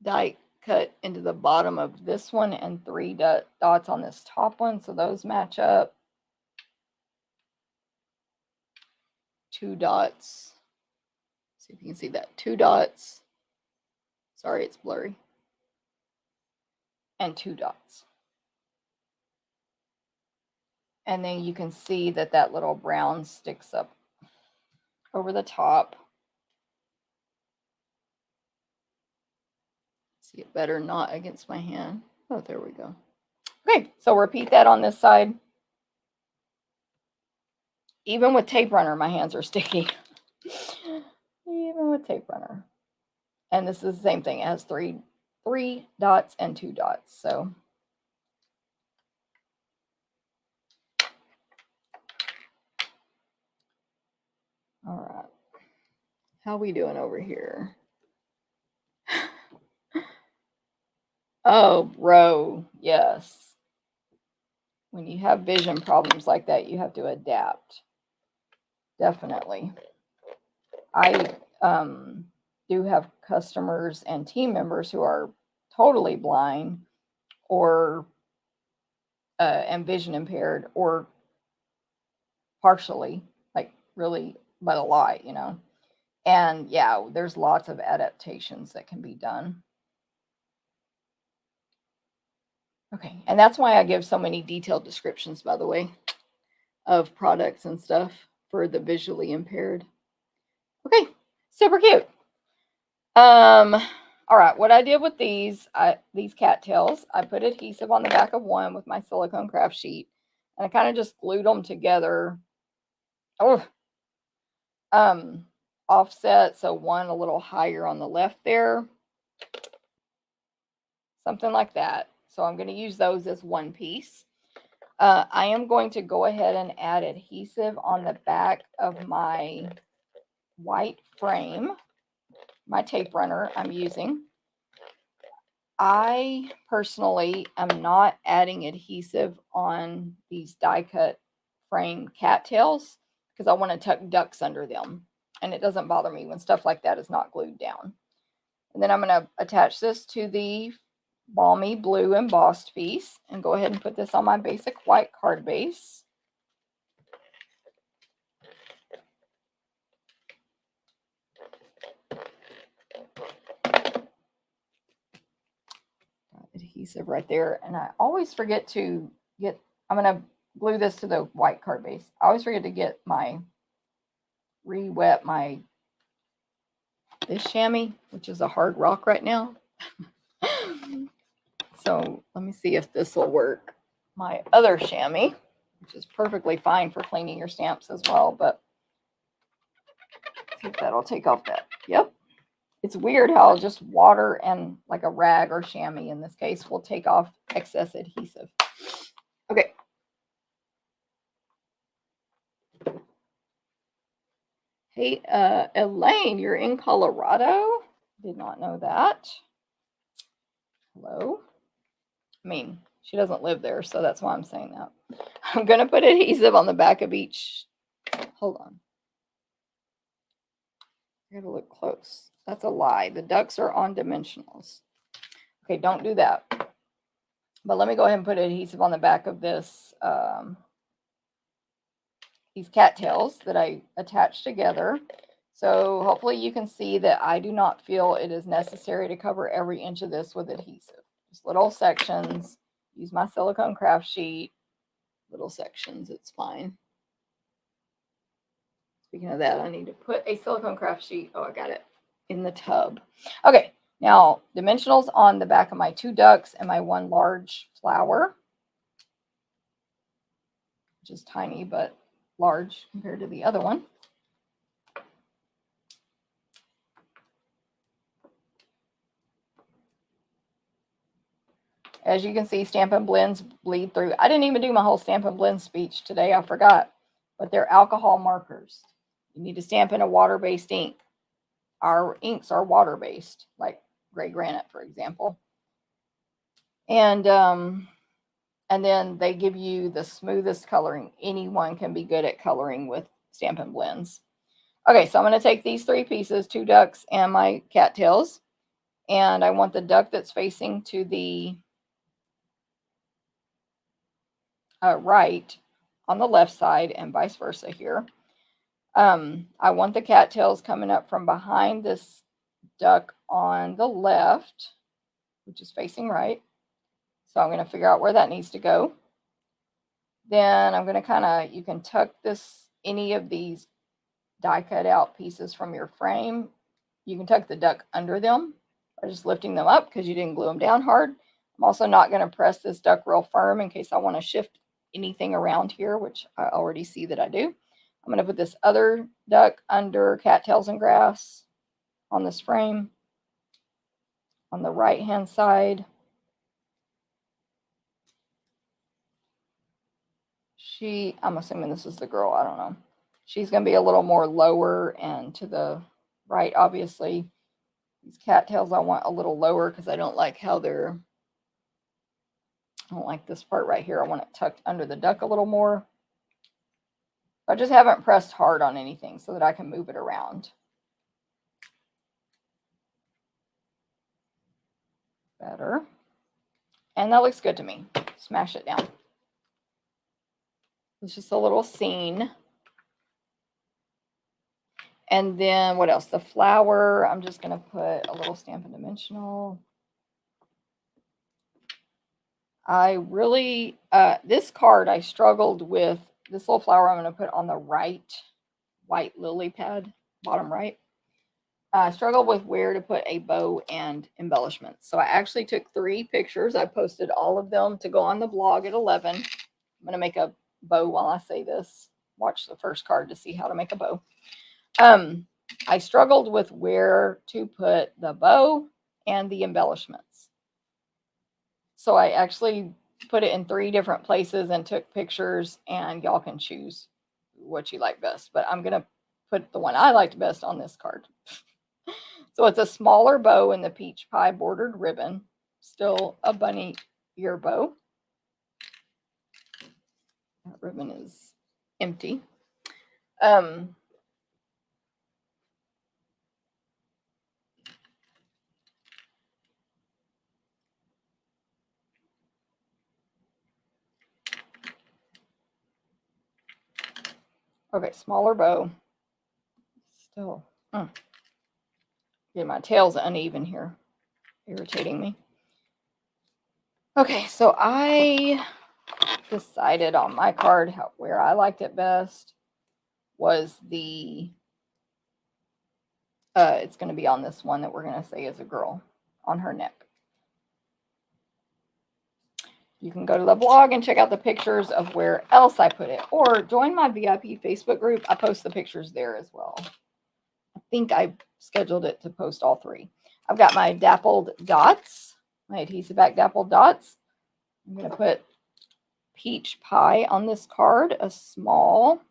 die cut into the bottom of this one and 3 dots on this top one, so those match up. 2 dots. See if you can see that. 2 dots. Sorry, it's blurry. And 2 dots. And then you can see that that little brown sticks up over the top. See it better not against my hand. Oh, there we go. Okay, so repeat that on this side. Even with tape runner, my hands are sticky. Even with tape runner. And this is the same thing. It has three dots and 2 dots. So all right. How we doing over here? Oh, bro. Yes. When you have vision problems like that, you have to adapt. Definitely. I do have customers and team members who are totally blind or and vision impaired, or partially, like really, but a lot, you know. And yeah, there's lots of adaptations that can be done. Okay, and that's why I give so many detailed descriptions, by the way, of products and stuff for the visually impaired. Okay, super cute. All right, what I did with these cattails, I put adhesive on the back of one with my silicone craft sheet, and I kind of just glued them together. Oh, offset, so one a little higher on the left there, something like that. So I'm going to use those as one piece. I am going to go ahead and add adhesive on the back of my white frame, my tape runner I'm using. I personally am not adding adhesive on these die cut frame cattails because I want to tuck ducks under them. And it doesn't bother me when stuff like that is not glued down. And then I'm going to attach this to the Balmy Blue embossed piece and go ahead and put this on my basic white card base. Adhesive right there, and I always forget to get, I'm going to glue this to the white card base. I always forget to get my, re-wet my, this chamois, which is a hard rock right now. So let me see if this will work. My other chamois, which is perfectly fine for cleaning your stamps as well, but see if that'll take off that. Yep. It's weird how just water and like a rag or chamois in this case will take off excess adhesive. Okay. Hey, Elaine, you're in Colorado? Did not know that. Hello? I mean, she doesn't live there, so that's why I'm saying that. I'm going to put adhesive on the back of each. Hold on. I gotta look close. That's a lie. The ducks are on dimensionals. Okay, don't do that. But let me go ahead and put adhesive on the back of this, these cattails that I attached together. So hopefully you can see that I do not feel it is necessary to cover every inch of this with adhesive. Just little sections. Use my silicone craft sheet. Little sections, it's fine. Speaking of that, I need to put a silicone craft sheet. Oh, I got it in the tub. Okay, now dimensionals on the back of my 2 ducks and my 1 large flower, which is tiny but large compared to the other one. As you can see, Stampin' Blends bleed through. I didn't even do my whole Stampin' Blend speech today. I forgot. But they're alcohol markers. You need to stamp in a water-based ink. Our inks are water-based, like gray granite, for example. And then they give you the smoothest coloring. Anyone can be good at coloring with Stampin' Blends. Okay, so I'm going to take these 3 pieces, 2 ducks and my cattails. And I want the duck that's facing to the right on the left side and vice versa here. I want the cattails coming up from behind this duck on the left, which is facing right. So I'm going to figure out where that needs to go. Then I'm going to you can tuck any of these die cut out pieces from your frame. You can tuck the duck under them by just lifting them up because you didn't glue them down hard. I'm also not going to press this duck real firm in case I want to shift anything around here, which I already see that I do. I'm going to put this other duck under cattails and grass on this frame on the right hand side. I'm assuming this is the girl, I don't know. She's going to be a little more lower and to the right, obviously. These cattails I want a little lower because I don't like how I don't like this part right here. I want it tucked under the duck a little more. I just haven't pressed hard on anything so that I can move it around. Better. And that looks good to me. Smash it down. It's just a little scene. And then what else? The flower, I'm just going to put a little Stampin' Dimensional. I really, this card, I struggled with this little flower I'm going to put on the right white lily pad, bottom right. I struggled with where to put a bow and embellishments. So I actually took 3 pictures. I posted all of them to go on the blog at 11. I'm going to make a bow while I say this. Watch the first card to see how to make a bow. I struggled with where to put the bow and the embellishments. So I actually put it in 3 different places and took pictures, and y'all can choose what you like best. But I'm going to put the one I liked best on this card. So it's a smaller bow in the peach pie bordered ribbon. Still a bunny ear bow. That ribbon is empty. Okay, smaller bow. Still, yeah, my tail's uneven here, irritating me. Okay, so I decided on my card where I liked it best was the, it's going to be on this one that we're going to say is a girl on her neck. You can go to the blog and check out the pictures of where else I put it, or join my VIP Facebook group. I post the pictures there as well. I think I scheduled it to post all three. I've got my dappled dots, my adhesive back dappled dots. I'm going to put peach pie on this card, a small.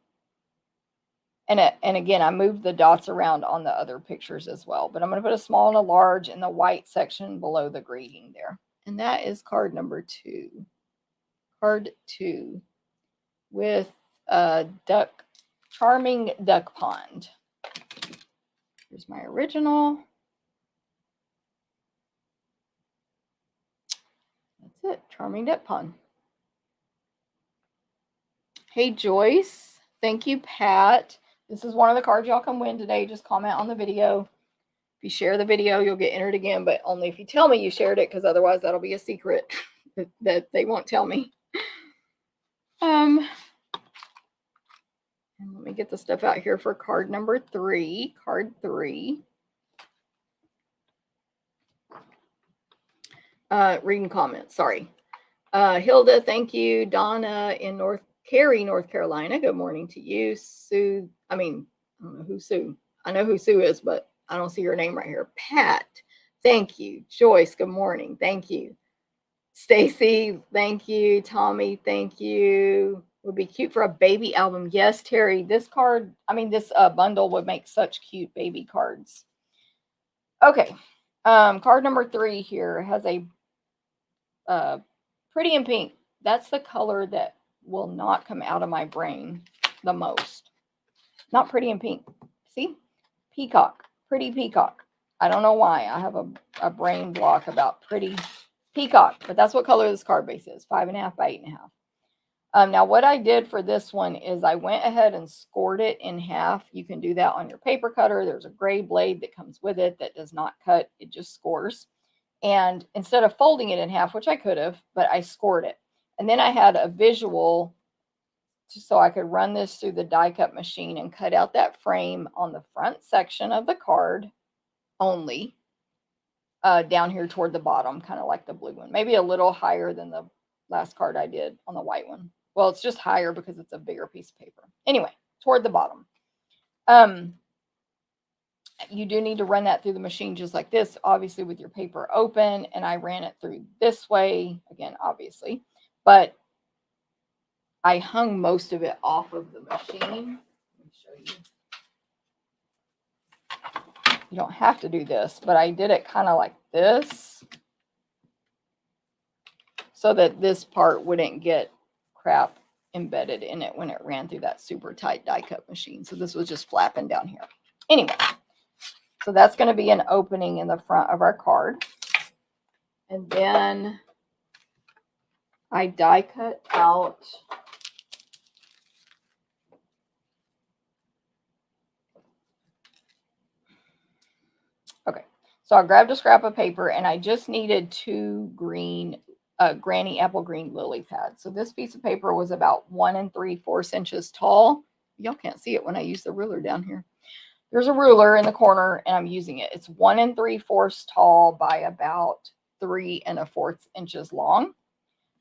And again, I moved the dots around on the other pictures as well. But I'm going to put a small and a large in the white section below the greeting there. And that is card number 2. Card 2 with a duck, charming duck pond. Here's my original. That's it, charming duck pond. Hey, Joyce. Thank you, Pat. This is one of the cards y'all can win today. Just comment on the video. If you share the video, you'll get entered again, but only if you tell me you shared it, because otherwise that'll be a secret that they won't tell me. And let me get the stuff out here for card number 3. Card 3. Reading comments. Sorry. Hilda, thank you. Donna in Cary, North Carolina. Good morning to you. Sue. I don't know who Sue. I know who Sue is, but I don't see your name right here. Pat, thank you. Joyce, good morning. Thank you. Stacy, thank you. Tommy, thank you. Would be cute for a baby album. Yes, Terry, this bundle would make such cute baby cards. Okay. Card number 3 here has a Pretty in Pink. That's the color that will not come out of my brain the most. Not Pretty in Pink. See? Peacock. Pretty Peacock. I don't know why. I have a brain block about Pretty Peacock, but that's what color this card base is. 5.5 by 8.5. Now, what I did for this one is I went ahead and scored it in half. You can do that on your paper cutter. There's a gray blade that comes with it that does not cut. It just scores. And instead of folding it in half, which I could have, but I scored it. And then I had a visual so I could run this through the die cut machine and cut out that frame on the front section of the card only, down here toward the bottom, kind of like the blue one. Maybe a little higher than the last card I did on the white one. Well, it's just higher because it's a bigger piece of paper. Anyway, toward the bottom. You do need to run that through the machine just like this, obviously with your paper open. And I ran it through this way, again, obviously. But I hung most of it off of the machine. Let me show you. You don't have to do this, but I did it kind of like this so that this part wouldn't get crap embedded in it when it ran through that super tight die cut machine. So this was just flapping down here. Anyway, so that's going to be an opening in the front of our card. And then I die cut out so I grabbed a scrap of paper and I just needed 2 green granny apple green lily pads. So this piece of paper was about 1 3/4 inches tall. Y'all can't see it when I use the ruler down here. There's a ruler in the corner and I'm using it. It's 1 3/4 tall by about 3 1/4 inches long.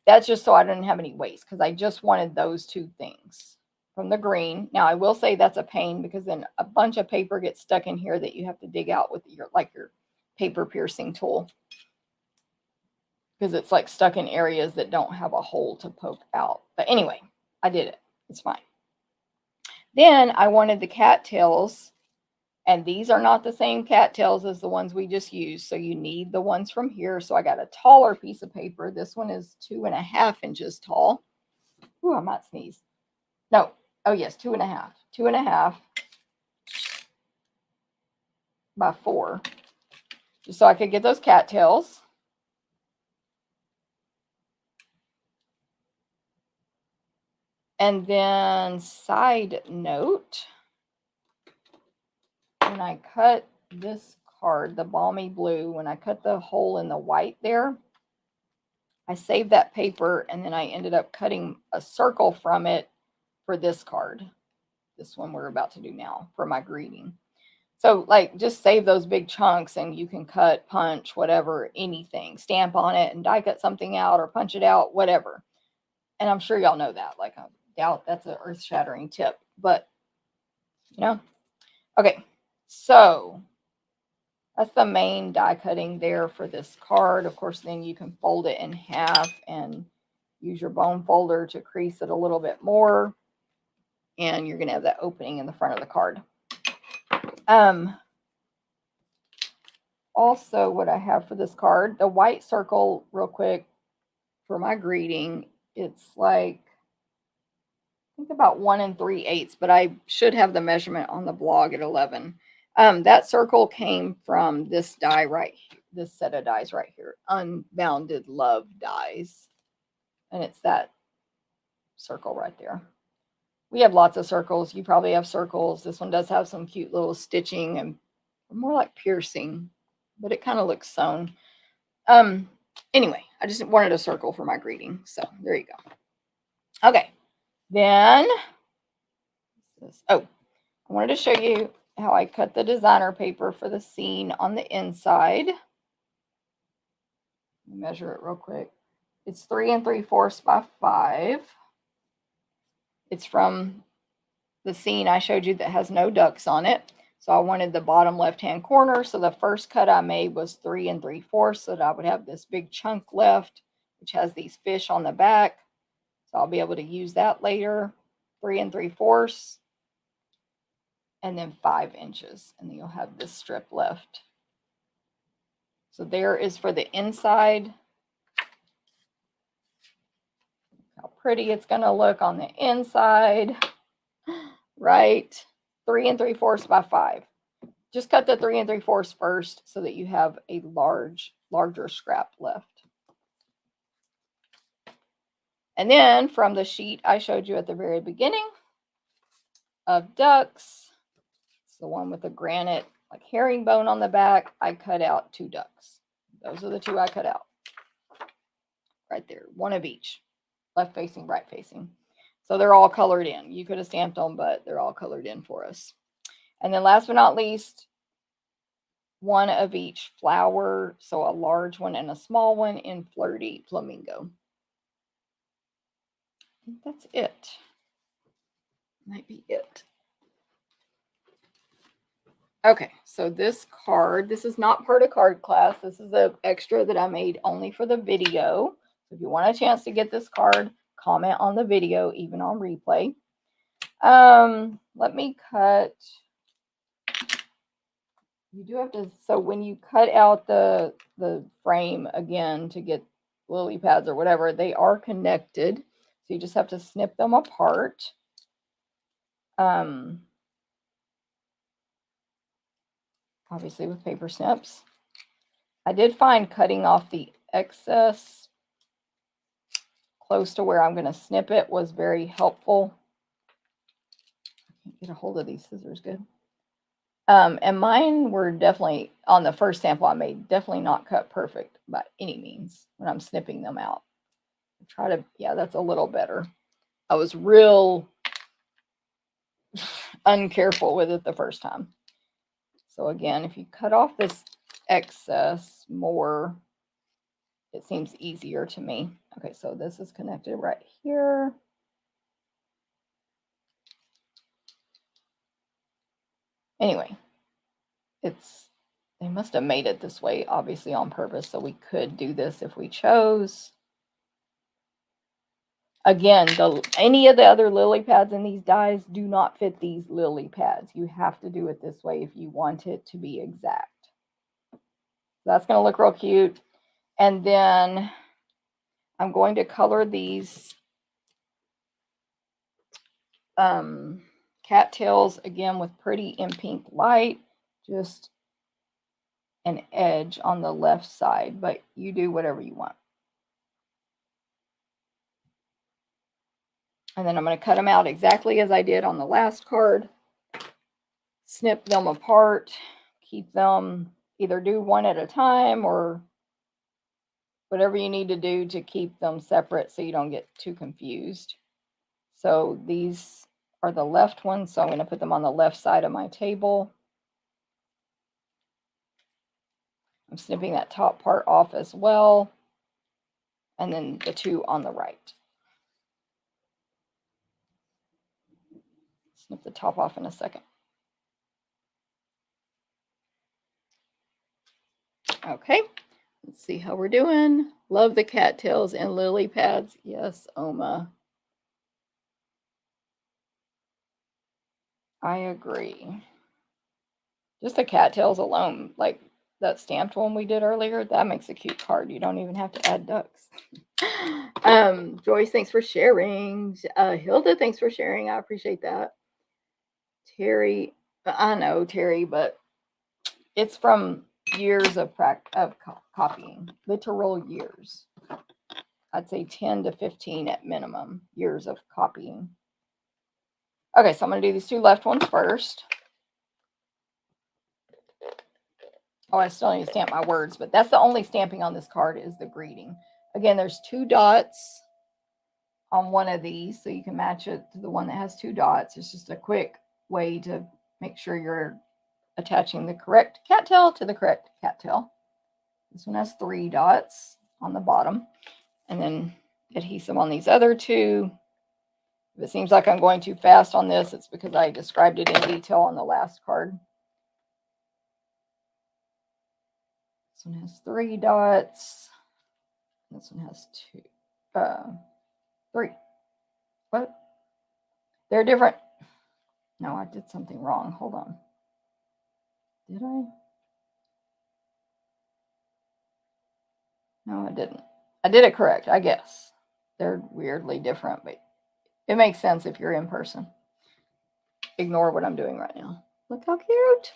That's just so I didn't have any waste because I just wanted those 2 things from the green. Now I will say that's a pain because then a bunch of paper gets stuck in here that you have to dig out with your paper piercing tool because it's like stuck in areas that don't have a hole to poke out. But anyway, I did it. It's fine. Then I wanted the cattails And these are not the same cattails as the ones we just used. So you need the ones from here. So I got a taller piece of paper. This one is 2.5 inches tall. Ooh, I might sneeze. No. Oh, yes, 2.5. 2.5 by 4. Just so I could get those cattails. And then, side note, when I cut this card, the Balmy Blue, when I cut the hole in the white there, I saved that paper and then I ended up cutting a circle from it for this card. This one we're about to do now for my greeting. So like just save those big chunks and you can cut, punch, whatever, anything. Stamp on it and die cut something out or punch it out, whatever. And I'm sure y'all know that. Like I doubt that's an earth-shattering tip. But, you know. Okay. So that's the main die cutting there for this card. Of course, then you can fold it in half and use your bone folder to crease it a little bit more. And you're going to have that opening in the front of the card. Also, what I have for this card, the white circle, real quick, for my greeting, it's like, I think about 1 3/8, but I should have the measurement on the blog at 11. That circle came from this die right here, this set of dies right here, Unbounded Love dies. And it's that circle right there. We have lots of circles. You probably have circles. This one does have some cute little stitching and more like piercing, but it kind of looks sewn. Anyway, I just wanted a circle for my greeting. So there you go. Okay. Then, I wanted to show you how I cut the designer paper for the scene on the inside. Measure it real quick. It's 3 3/4 by 5. It's from the scene I showed you that has no ducks on it. So I wanted the bottom left-hand corner. So the first cut I made was 3 3/4 so that I would have this big chunk left, which has these fish on the back. So I'll be able to use that later. 3 3/4 and then 5 inches. And then you'll have this strip left. So there is for the inside. How pretty it's going to look on the inside. Right? 3 3/4 by 5. Just cut the 3 3/4 first so that you have a larger scrap left. And then from the sheet I showed you at the very beginning of ducks, it's the one with the granite like herringbone on the back, I cut out 2 ducks. Those are the 2 I cut out. Right there, 1 of each. Left facing, right facing. So they're all colored in. You could have stamped them, but they're all colored in for us. And then last but not least, 1 of each flower. So a large one and a small one in Flirty Flamingo. I think that's it. Might be it. Okay, so this card, this is not part of card class. This is an extra that I made only for the video. So if you want a chance to get this card, comment on the video, even on replay. Let me cut. You do have to, so when you cut out the frame again to get lily pads or whatever, they are connected. So you just have to snip them apart. Obviously with paper snips. I did find cutting off the excess close to where I'm going to snip it was very helpful. I can't get a hold of these scissors good. And mine were definitely, on the first sample I made, definitely not cut perfect by any means when I'm snipping them out. Try to, yeah, that's a little better. I was real uncareful with it the first time. So again, if you cut off this excess more, it seems easier to me. Okay, so this is connected right here. Anyway, they must have made it this way, obviously on purpose, so we could do this if we chose. Again, any of the other lily pads in these dies do not fit these lily pads. You have to do it this way if you want it to be exact. That's going to look real cute. And then I'm going to color these cattails again with pretty in pink light, just an edge on the left side, but you do whatever you want. And then I'm going to cut them out exactly as I did on the last card. Snip them apart, keep them, either do one at a time or whatever you need to do to keep them separate so you don't get too confused. So these are the left ones, so I'm going to put them on the left side of my table. I'm snipping that top part off as well, and then the two on the right. Snip the top off in a second. Okay, let's see how we're doing. Love the cattails and lily pads. Yes, Oma. I agree. Just the cattails alone, like that stamped one we did earlier, that makes a cute card. You don't even have to add ducks. Joyce, thanks for sharing. Hilda, thanks for sharing. I appreciate that. Terry, I know Terry, but it's from years of copying, literal years. I'd say 10 to 15 at minimum years of copying. Okay, so I'm going to do these two left ones first. Oh, I still need to stamp my words, but that's the only stamping on this card is the greeting. Again, there's 2 dots on one of these, so you can match it to the one that has 2 dots. It's just a quick way to make sure you're attaching the correct cattail to the correct cattail. This one has 3 dots on the bottom, and then adhesive on these other 2. If it seems like I'm going too fast on this, it's because I described it in detail on the last card. This one has 3 dots. This one has 3. What? They're different. No, I did something wrong. Hold on. Did I? No, I didn't. I did it correct, I guess. They're weirdly different, but it makes sense if you're in person. Ignore what I'm doing right now. Look how cute.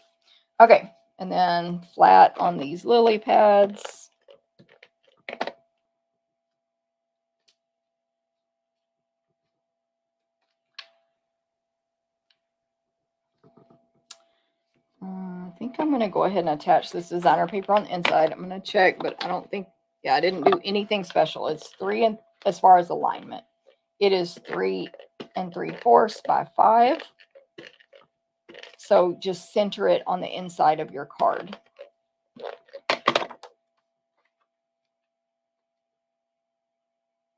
Okay, and then flat on these lily pads. I think I'm going to go ahead and attach this designer paper on the inside. I'm going to check, but I don't think, yeah, I didn't do anything special. It's 3 and as far as alignment. It is 3 3/4 by 5. So just center it on the inside of your card.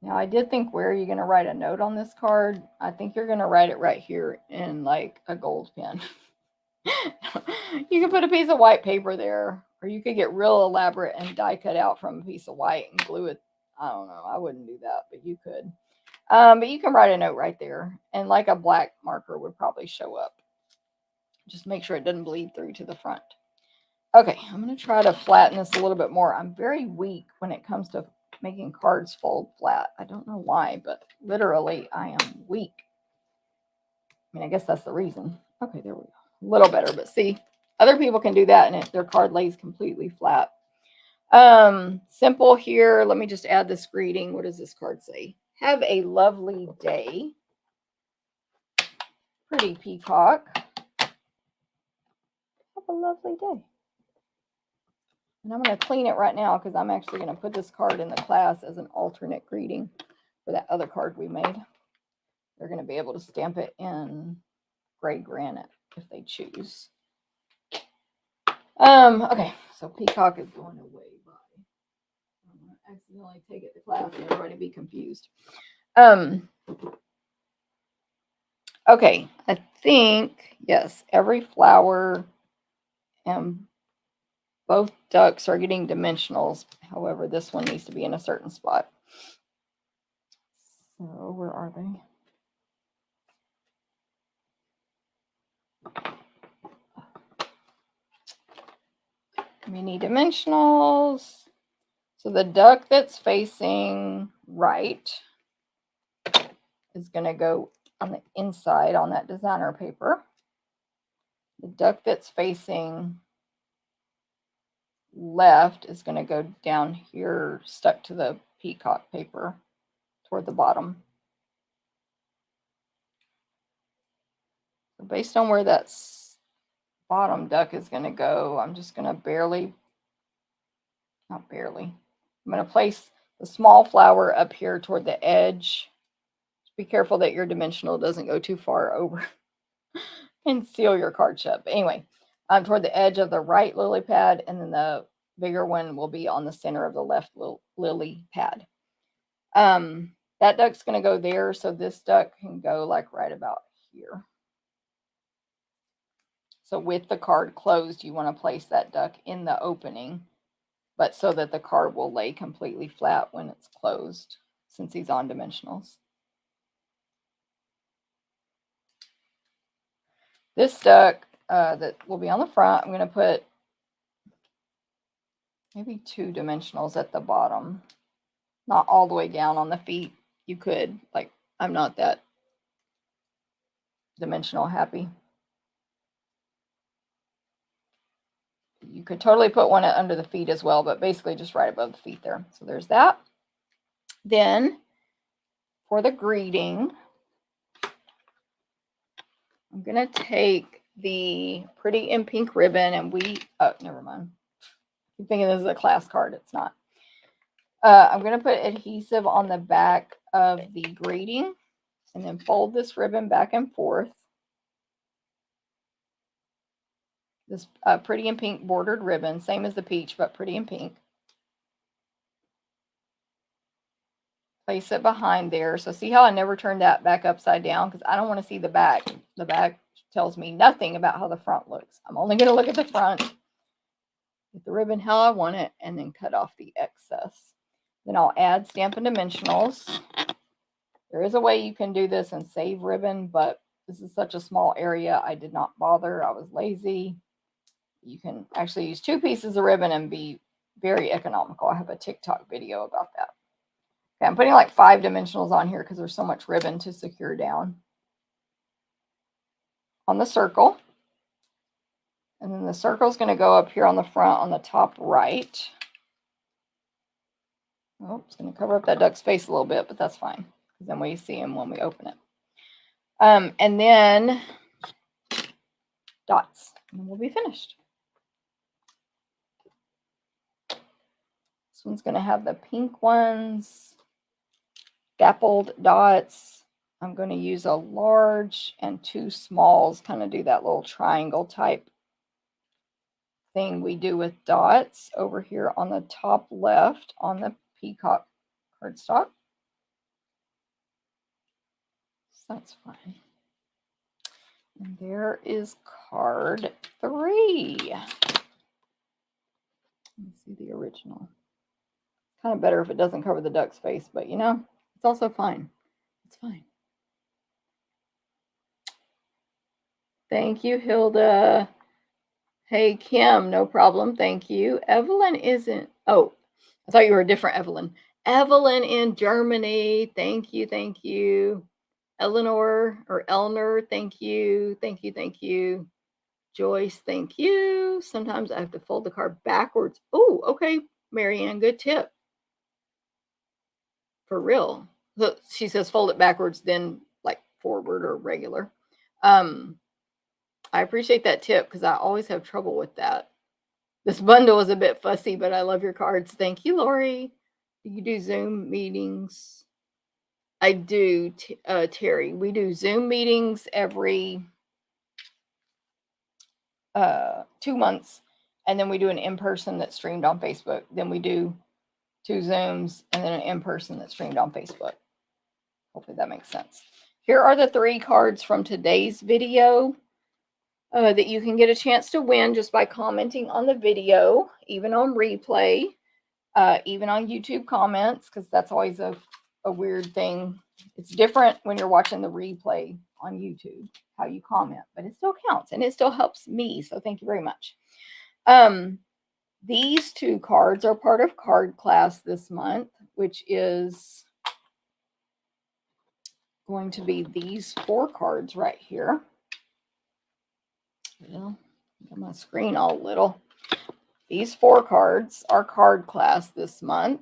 Now, I did think, where are you going to write a note on this card? I think you're going to write it right here in like a gold pen. You can put a piece of white paper there, or you could get real elaborate and die cut out from a piece of white and glue it. I don't know. I wouldn't do that, but you could. But you can write a note right there, and like a black marker would probably show up. Just make sure it doesn't bleed through to the front. Okay, I'm going to try to flatten this a little bit more. I'm very weak when it comes to making cards fold flat. I don't know why, but literally I am weak. I mean, I guess that's the reason. Okay, there we go. A little better, but see, other people can do that and their card lays completely flat. Simple here. Let me just add this greeting. What does this card say? Have a lovely day. Pretty peacock. Have a lovely day. And I'm going to clean it right now because I'm actually going to put this card in the class as an alternate greeting for that other card we made. They're going to be able to stamp it in gray granite if they choose. Okay, so peacock is going away by. I'm going to accidentally take it to class and everybody be confused. Okay, I think, yes, every flower and both ducks are getting dimensionals. However, this one needs to be in a certain spot. So where are they? Mini dimensionals. So the duck that's facing right is going to go on the inside on that designer paper. The duck that's facing left is going to go down here, stuck to the peacock paper toward the bottom. So based on where that bottom duck is going to go, I'm just going to I'm going to place the small flower up here toward the edge. Just be careful that your dimensional doesn't go too far over and seal your card shut. But anyway, toward the edge of the right lily pad, and then the bigger one will be on the center of the left lily pad. That duck's going to go there, so this duck can go like right about here. So with the card closed, you want to place that duck in the opening, but so that the card will lay completely flat when it's closed, since he's on dimensionals. This duck that will be on the front, I'm going to put maybe 2 dimensionals at the bottom, not all the way down on the feet. You could, like, I'm not that dimensional happy. You could totally put one under the feet as well, but basically just right above the feet there. So there's that. Then for the greeting, I'm going to take the Pretty in Pink ribbon, and never mind. I'm thinking this is a class card. It's not. I'm going to put adhesive on the back of the greeting and then fold this ribbon back and forth. This Pretty in Pink bordered ribbon, same as the peach, but Pretty in Pink. Place it behind there. So see how I never turned that back upside down? Because I don't want to see the back. The back tells me nothing about how the front looks. I'm only going to look at the front. Get the ribbon how I want it, and then cut off the excess. Then I'll add Stampin' Dimensionals. There is a way you can do this and save ribbon, but this is such a small area, I did not bother. I was lazy. You can actually use 2 pieces of ribbon and be very economical. I have a TikTok video about that. Okay, I'm putting like 5 dimensionals on here because there's so much ribbon to secure down on the circle. And then the circle is going to go up here on the front on the top right. Oh, it's going to cover up that duck's face a little bit, but that's fine, because then we see him when we open it. And then dots, and we'll be finished. This one's going to have the pink ones, dappled dots. I'm going to use a large and 2 smalls, kind of do that little triangle type thing we do with dots over here on the top left on the peacock cardstock. So that's fine. And there is card 3. Let me see the original. Kind of better if it doesn't cover the duck's face, but you know, it's also fine. It's fine. Thank you, Hilda. Hey, Kim, no problem. Thank you. Evelyn isn't. Oh, I thought you were a different Evelyn. Evelyn in Germany. Thank you. Thank you. Eleanor or Elner. Thank you. Thank you. Thank you. Joyce. Thank you. Sometimes I have to fold the card backwards. Oh, okay. Marianne, good tip. For real. So she says fold it backwards, then like forward or regular. I appreciate that tip because I always have trouble with that. This bundle is a bit fussy, but I love your cards. Thank you, Lori. Do you do Zoom meetings? I do, Terry. We do Zoom meetings every 2 months, and then we do an in-person that's streamed on Facebook. Then we do 2 Zooms, and then an in-person that's streamed on Facebook. Hopefully that makes sense. Here are the 3 cards from today's video that you can get a chance to win just by commenting on the video, even on replay, even on YouTube comments, because that's always a a weird thing. It's different when you're watching the replay on YouTube, how you comment, but it still counts and it still helps me. So thank you very much. These 2 cards are part of card class this month, which is going to be these 4 cards right here. Well, get my screen all little. These 4 cards are card class this month.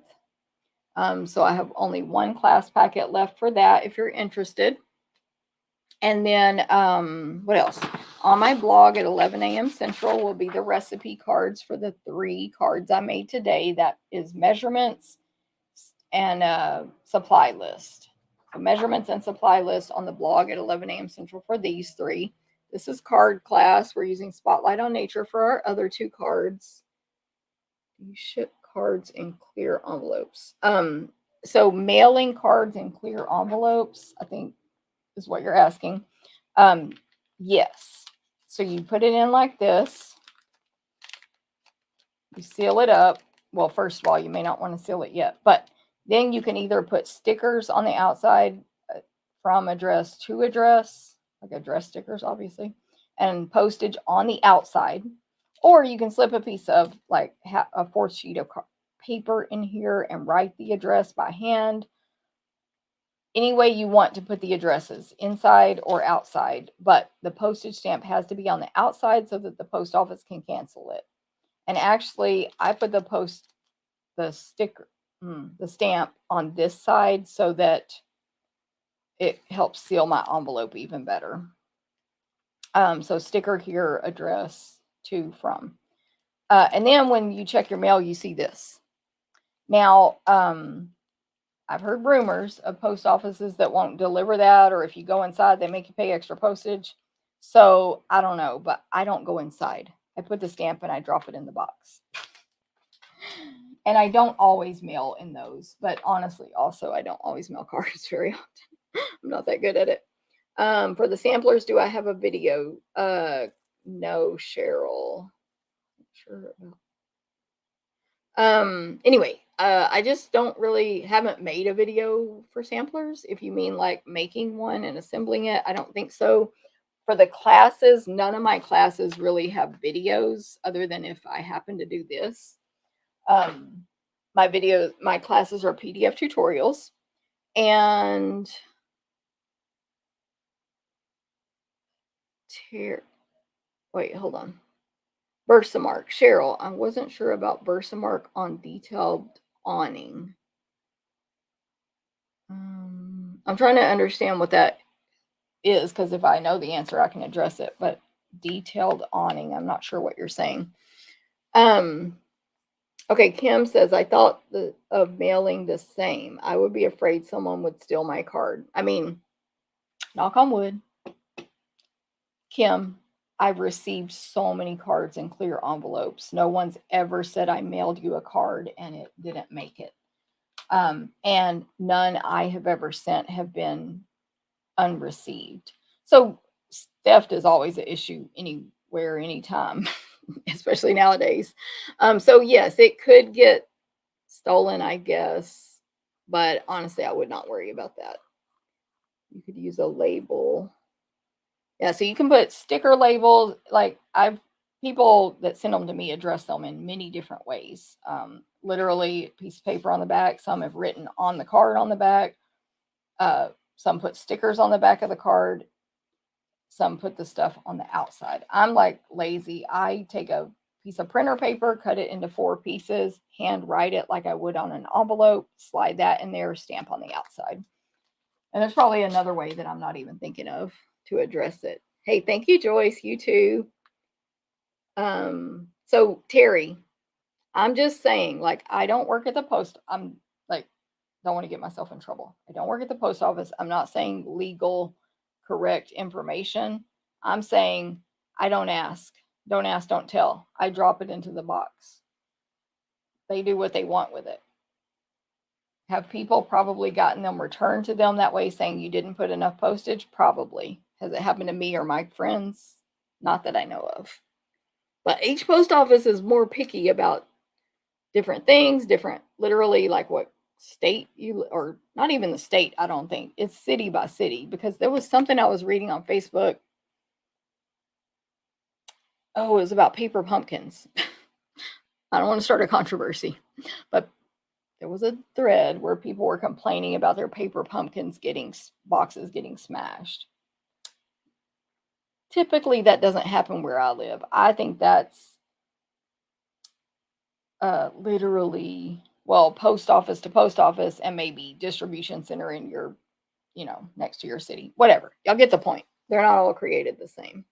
So I have only 1 class packet left for that if you're interested. And then what else? On my blog at 11 a.m. Central will be the recipe cards for the 3 cards I made today. That is measurements and supply list. So measurements and supply list on the blog at 11 a.m. Central for these 3. This is card class. We're using Spotlight on Nature for our other 2 cards. You ship cards in clear envelopes. So mailing cards in clear envelopes, I think is what you're asking. Yes. So you put it in like this. You seal it up. Well, first of all, you may not want to seal it yet, but then you can either put stickers on the outside from address to address, like address stickers, obviously, and postage on the outside. Or you can slip a piece of like a 4th sheet of paper in here and write the address by hand. Any way you want to put the addresses, inside or outside, but the postage stamp has to be on the outside so that the post office can cancel it. And actually, I put the stamp on this side so that it helps seal my envelope even better. So sticker here, address to from. And then when you check your mail, you see this. Now, I've heard rumors of post offices that won't deliver that, or if you go inside, they make you pay extra postage. So I don't know, but I don't go inside. I put the stamp and I drop it in the box. And I don't always mail in those, but honestly, also, I don't always mail cards very often. I'm not that good at it. For the samplers, do I have a video? No, Cheryl. Not sure about. Anyway, I just haven't made a video for samplers. If you mean like making one and assembling it, I don't think so. For the classes, none of my classes really have videos other than if I happen to do this. My classes are PDF tutorials. And wait, hold on. Versamark. Cheryl, I wasn't sure about Versamark on detailed awning. I'm trying to understand what that is, because if I know the answer, I can address it. But detailed awning, I'm not sure what you're saying. Okay, Kim says, I thought of mailing the same. I would be afraid someone would steal my card. I mean, knock on wood. Kim, I've received so many cards in clear envelopes. No one's ever said I mailed you a card and it didn't make it. And none I have ever sent have been unreceived. So theft is always an issue anywhere, anytime, especially nowadays. So yes, it could get stolen, I guess, but honestly, I would not worry about that. You could use a label. Yeah, so you can put sticker labels. Like people that send them to me address them in many different ways. Literally a piece of paper on the back. Some have written on the card on the back. Some put stickers on the back of the card. Some put the stuff on the outside. I'm like lazy. I take a piece of printer paper, cut it into 4 pieces, hand write it like I would on an envelope, slide that in there, stamp on the outside. And there's probably another way that I'm not even thinking of to address it. Hey, thank you, Joyce. You too. So Terry, I'm just saying, like, I don't work at the post. I'm like, don't want to get myself in trouble. I don't work at the post office. I'm not saying legal, correct information. I'm saying I don't ask. Don't ask, don't tell. I drop it into the box. They do what they want with it. Have people probably gotten them returned to them that way, saying you didn't put enough postage? Probably. Has it happened to me or my friends? Not that I know of. But each post office is more picky about different things, literally like what state you, or not even the state, I don't think. It's city by city, because there was something I was reading on Facebook. Oh, it was about paper pumpkins. I don't want to start a controversy, but there was a thread where people were complaining about their paper pumpkins boxes getting smashed. Typically, that doesn't happen where I live. I think that's literally, well, post office to post office, and maybe distribution center in your, next to your city. Whatever. Y'all get the point. They're not all created the same.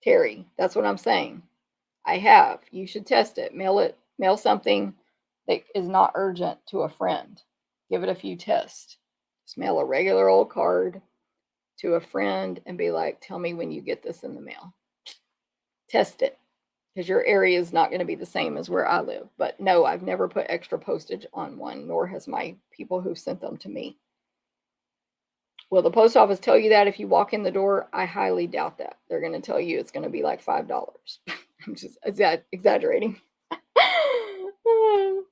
Terry, that's what I'm saying. I have. You should test it. Mail something that is not urgent to a friend. Give it a few tests. Just mail a regular old card to a friend and be like, tell me when you get this in the mail. Test it, because your area is not going to be the same as where I live. But no, I've never put extra postage on one, nor has my people who sent them to me. Will the post office tell you that if you walk in the door? I highly doubt that. They're going to tell you it's going to be like $5. I'm just exaggerating.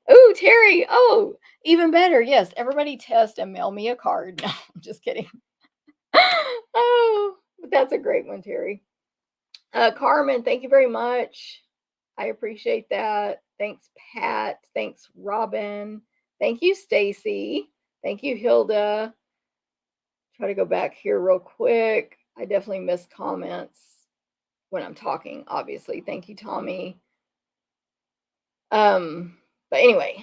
Oh, Terry. Oh, even better. Yes, everybody test and mail me a card. No, I'm just kidding. Oh, but that's a great one, Terry. Carmen, thank you very much. I appreciate that. Thanks, Pat. Thanks, Robin. Thank you, Stacy. Thank you, Hilda. Try to go back here real quick. I definitely miss comments when I'm talking, obviously. Thank you, Tommy. But anyway,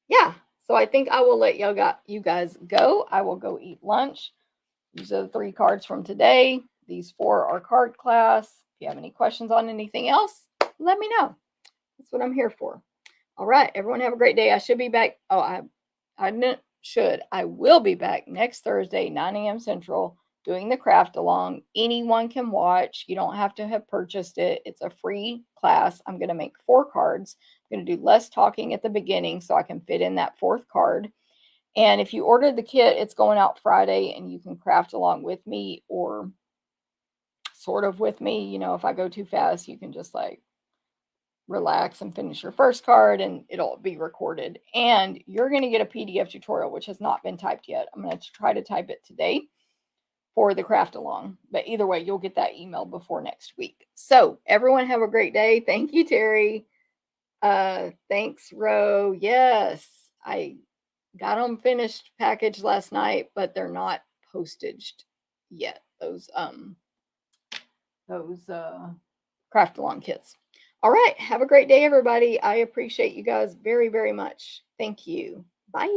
yeah. So I think I will let you guys go. I will go eat lunch. These are the 3 cards from today. These 4 are card class. If you have any questions on anything else, let me know. That's what I'm here for. All right, everyone have a great day. I should be back. Oh, I will be back next Thursday, 9 a.m. Central, doing the craft along. Anyone can watch. You don't have to have purchased it. It's a free class. I'm going to make 4 cards. I'm going to do less talking at the beginning so I can fit in that 4th card. And if you ordered the kit, it's going out Friday, and you can craft along with me, or sort of with me. If I go too fast, you can just like relax and finish your first card, and it'll be recorded. And you're going to get a PDF tutorial, which has not been typed yet. I'm going to try to type it today for the craft along. But either way, you'll get that email before next week. So everyone have a great day. Thank you, Terry. Thanks, Ro. Yes, I got them finished packaged last night, but they're not postaged yet. Those craft along kits. All right, have a great day, everybody. I appreciate you guys very, very much. Thank you. Bye.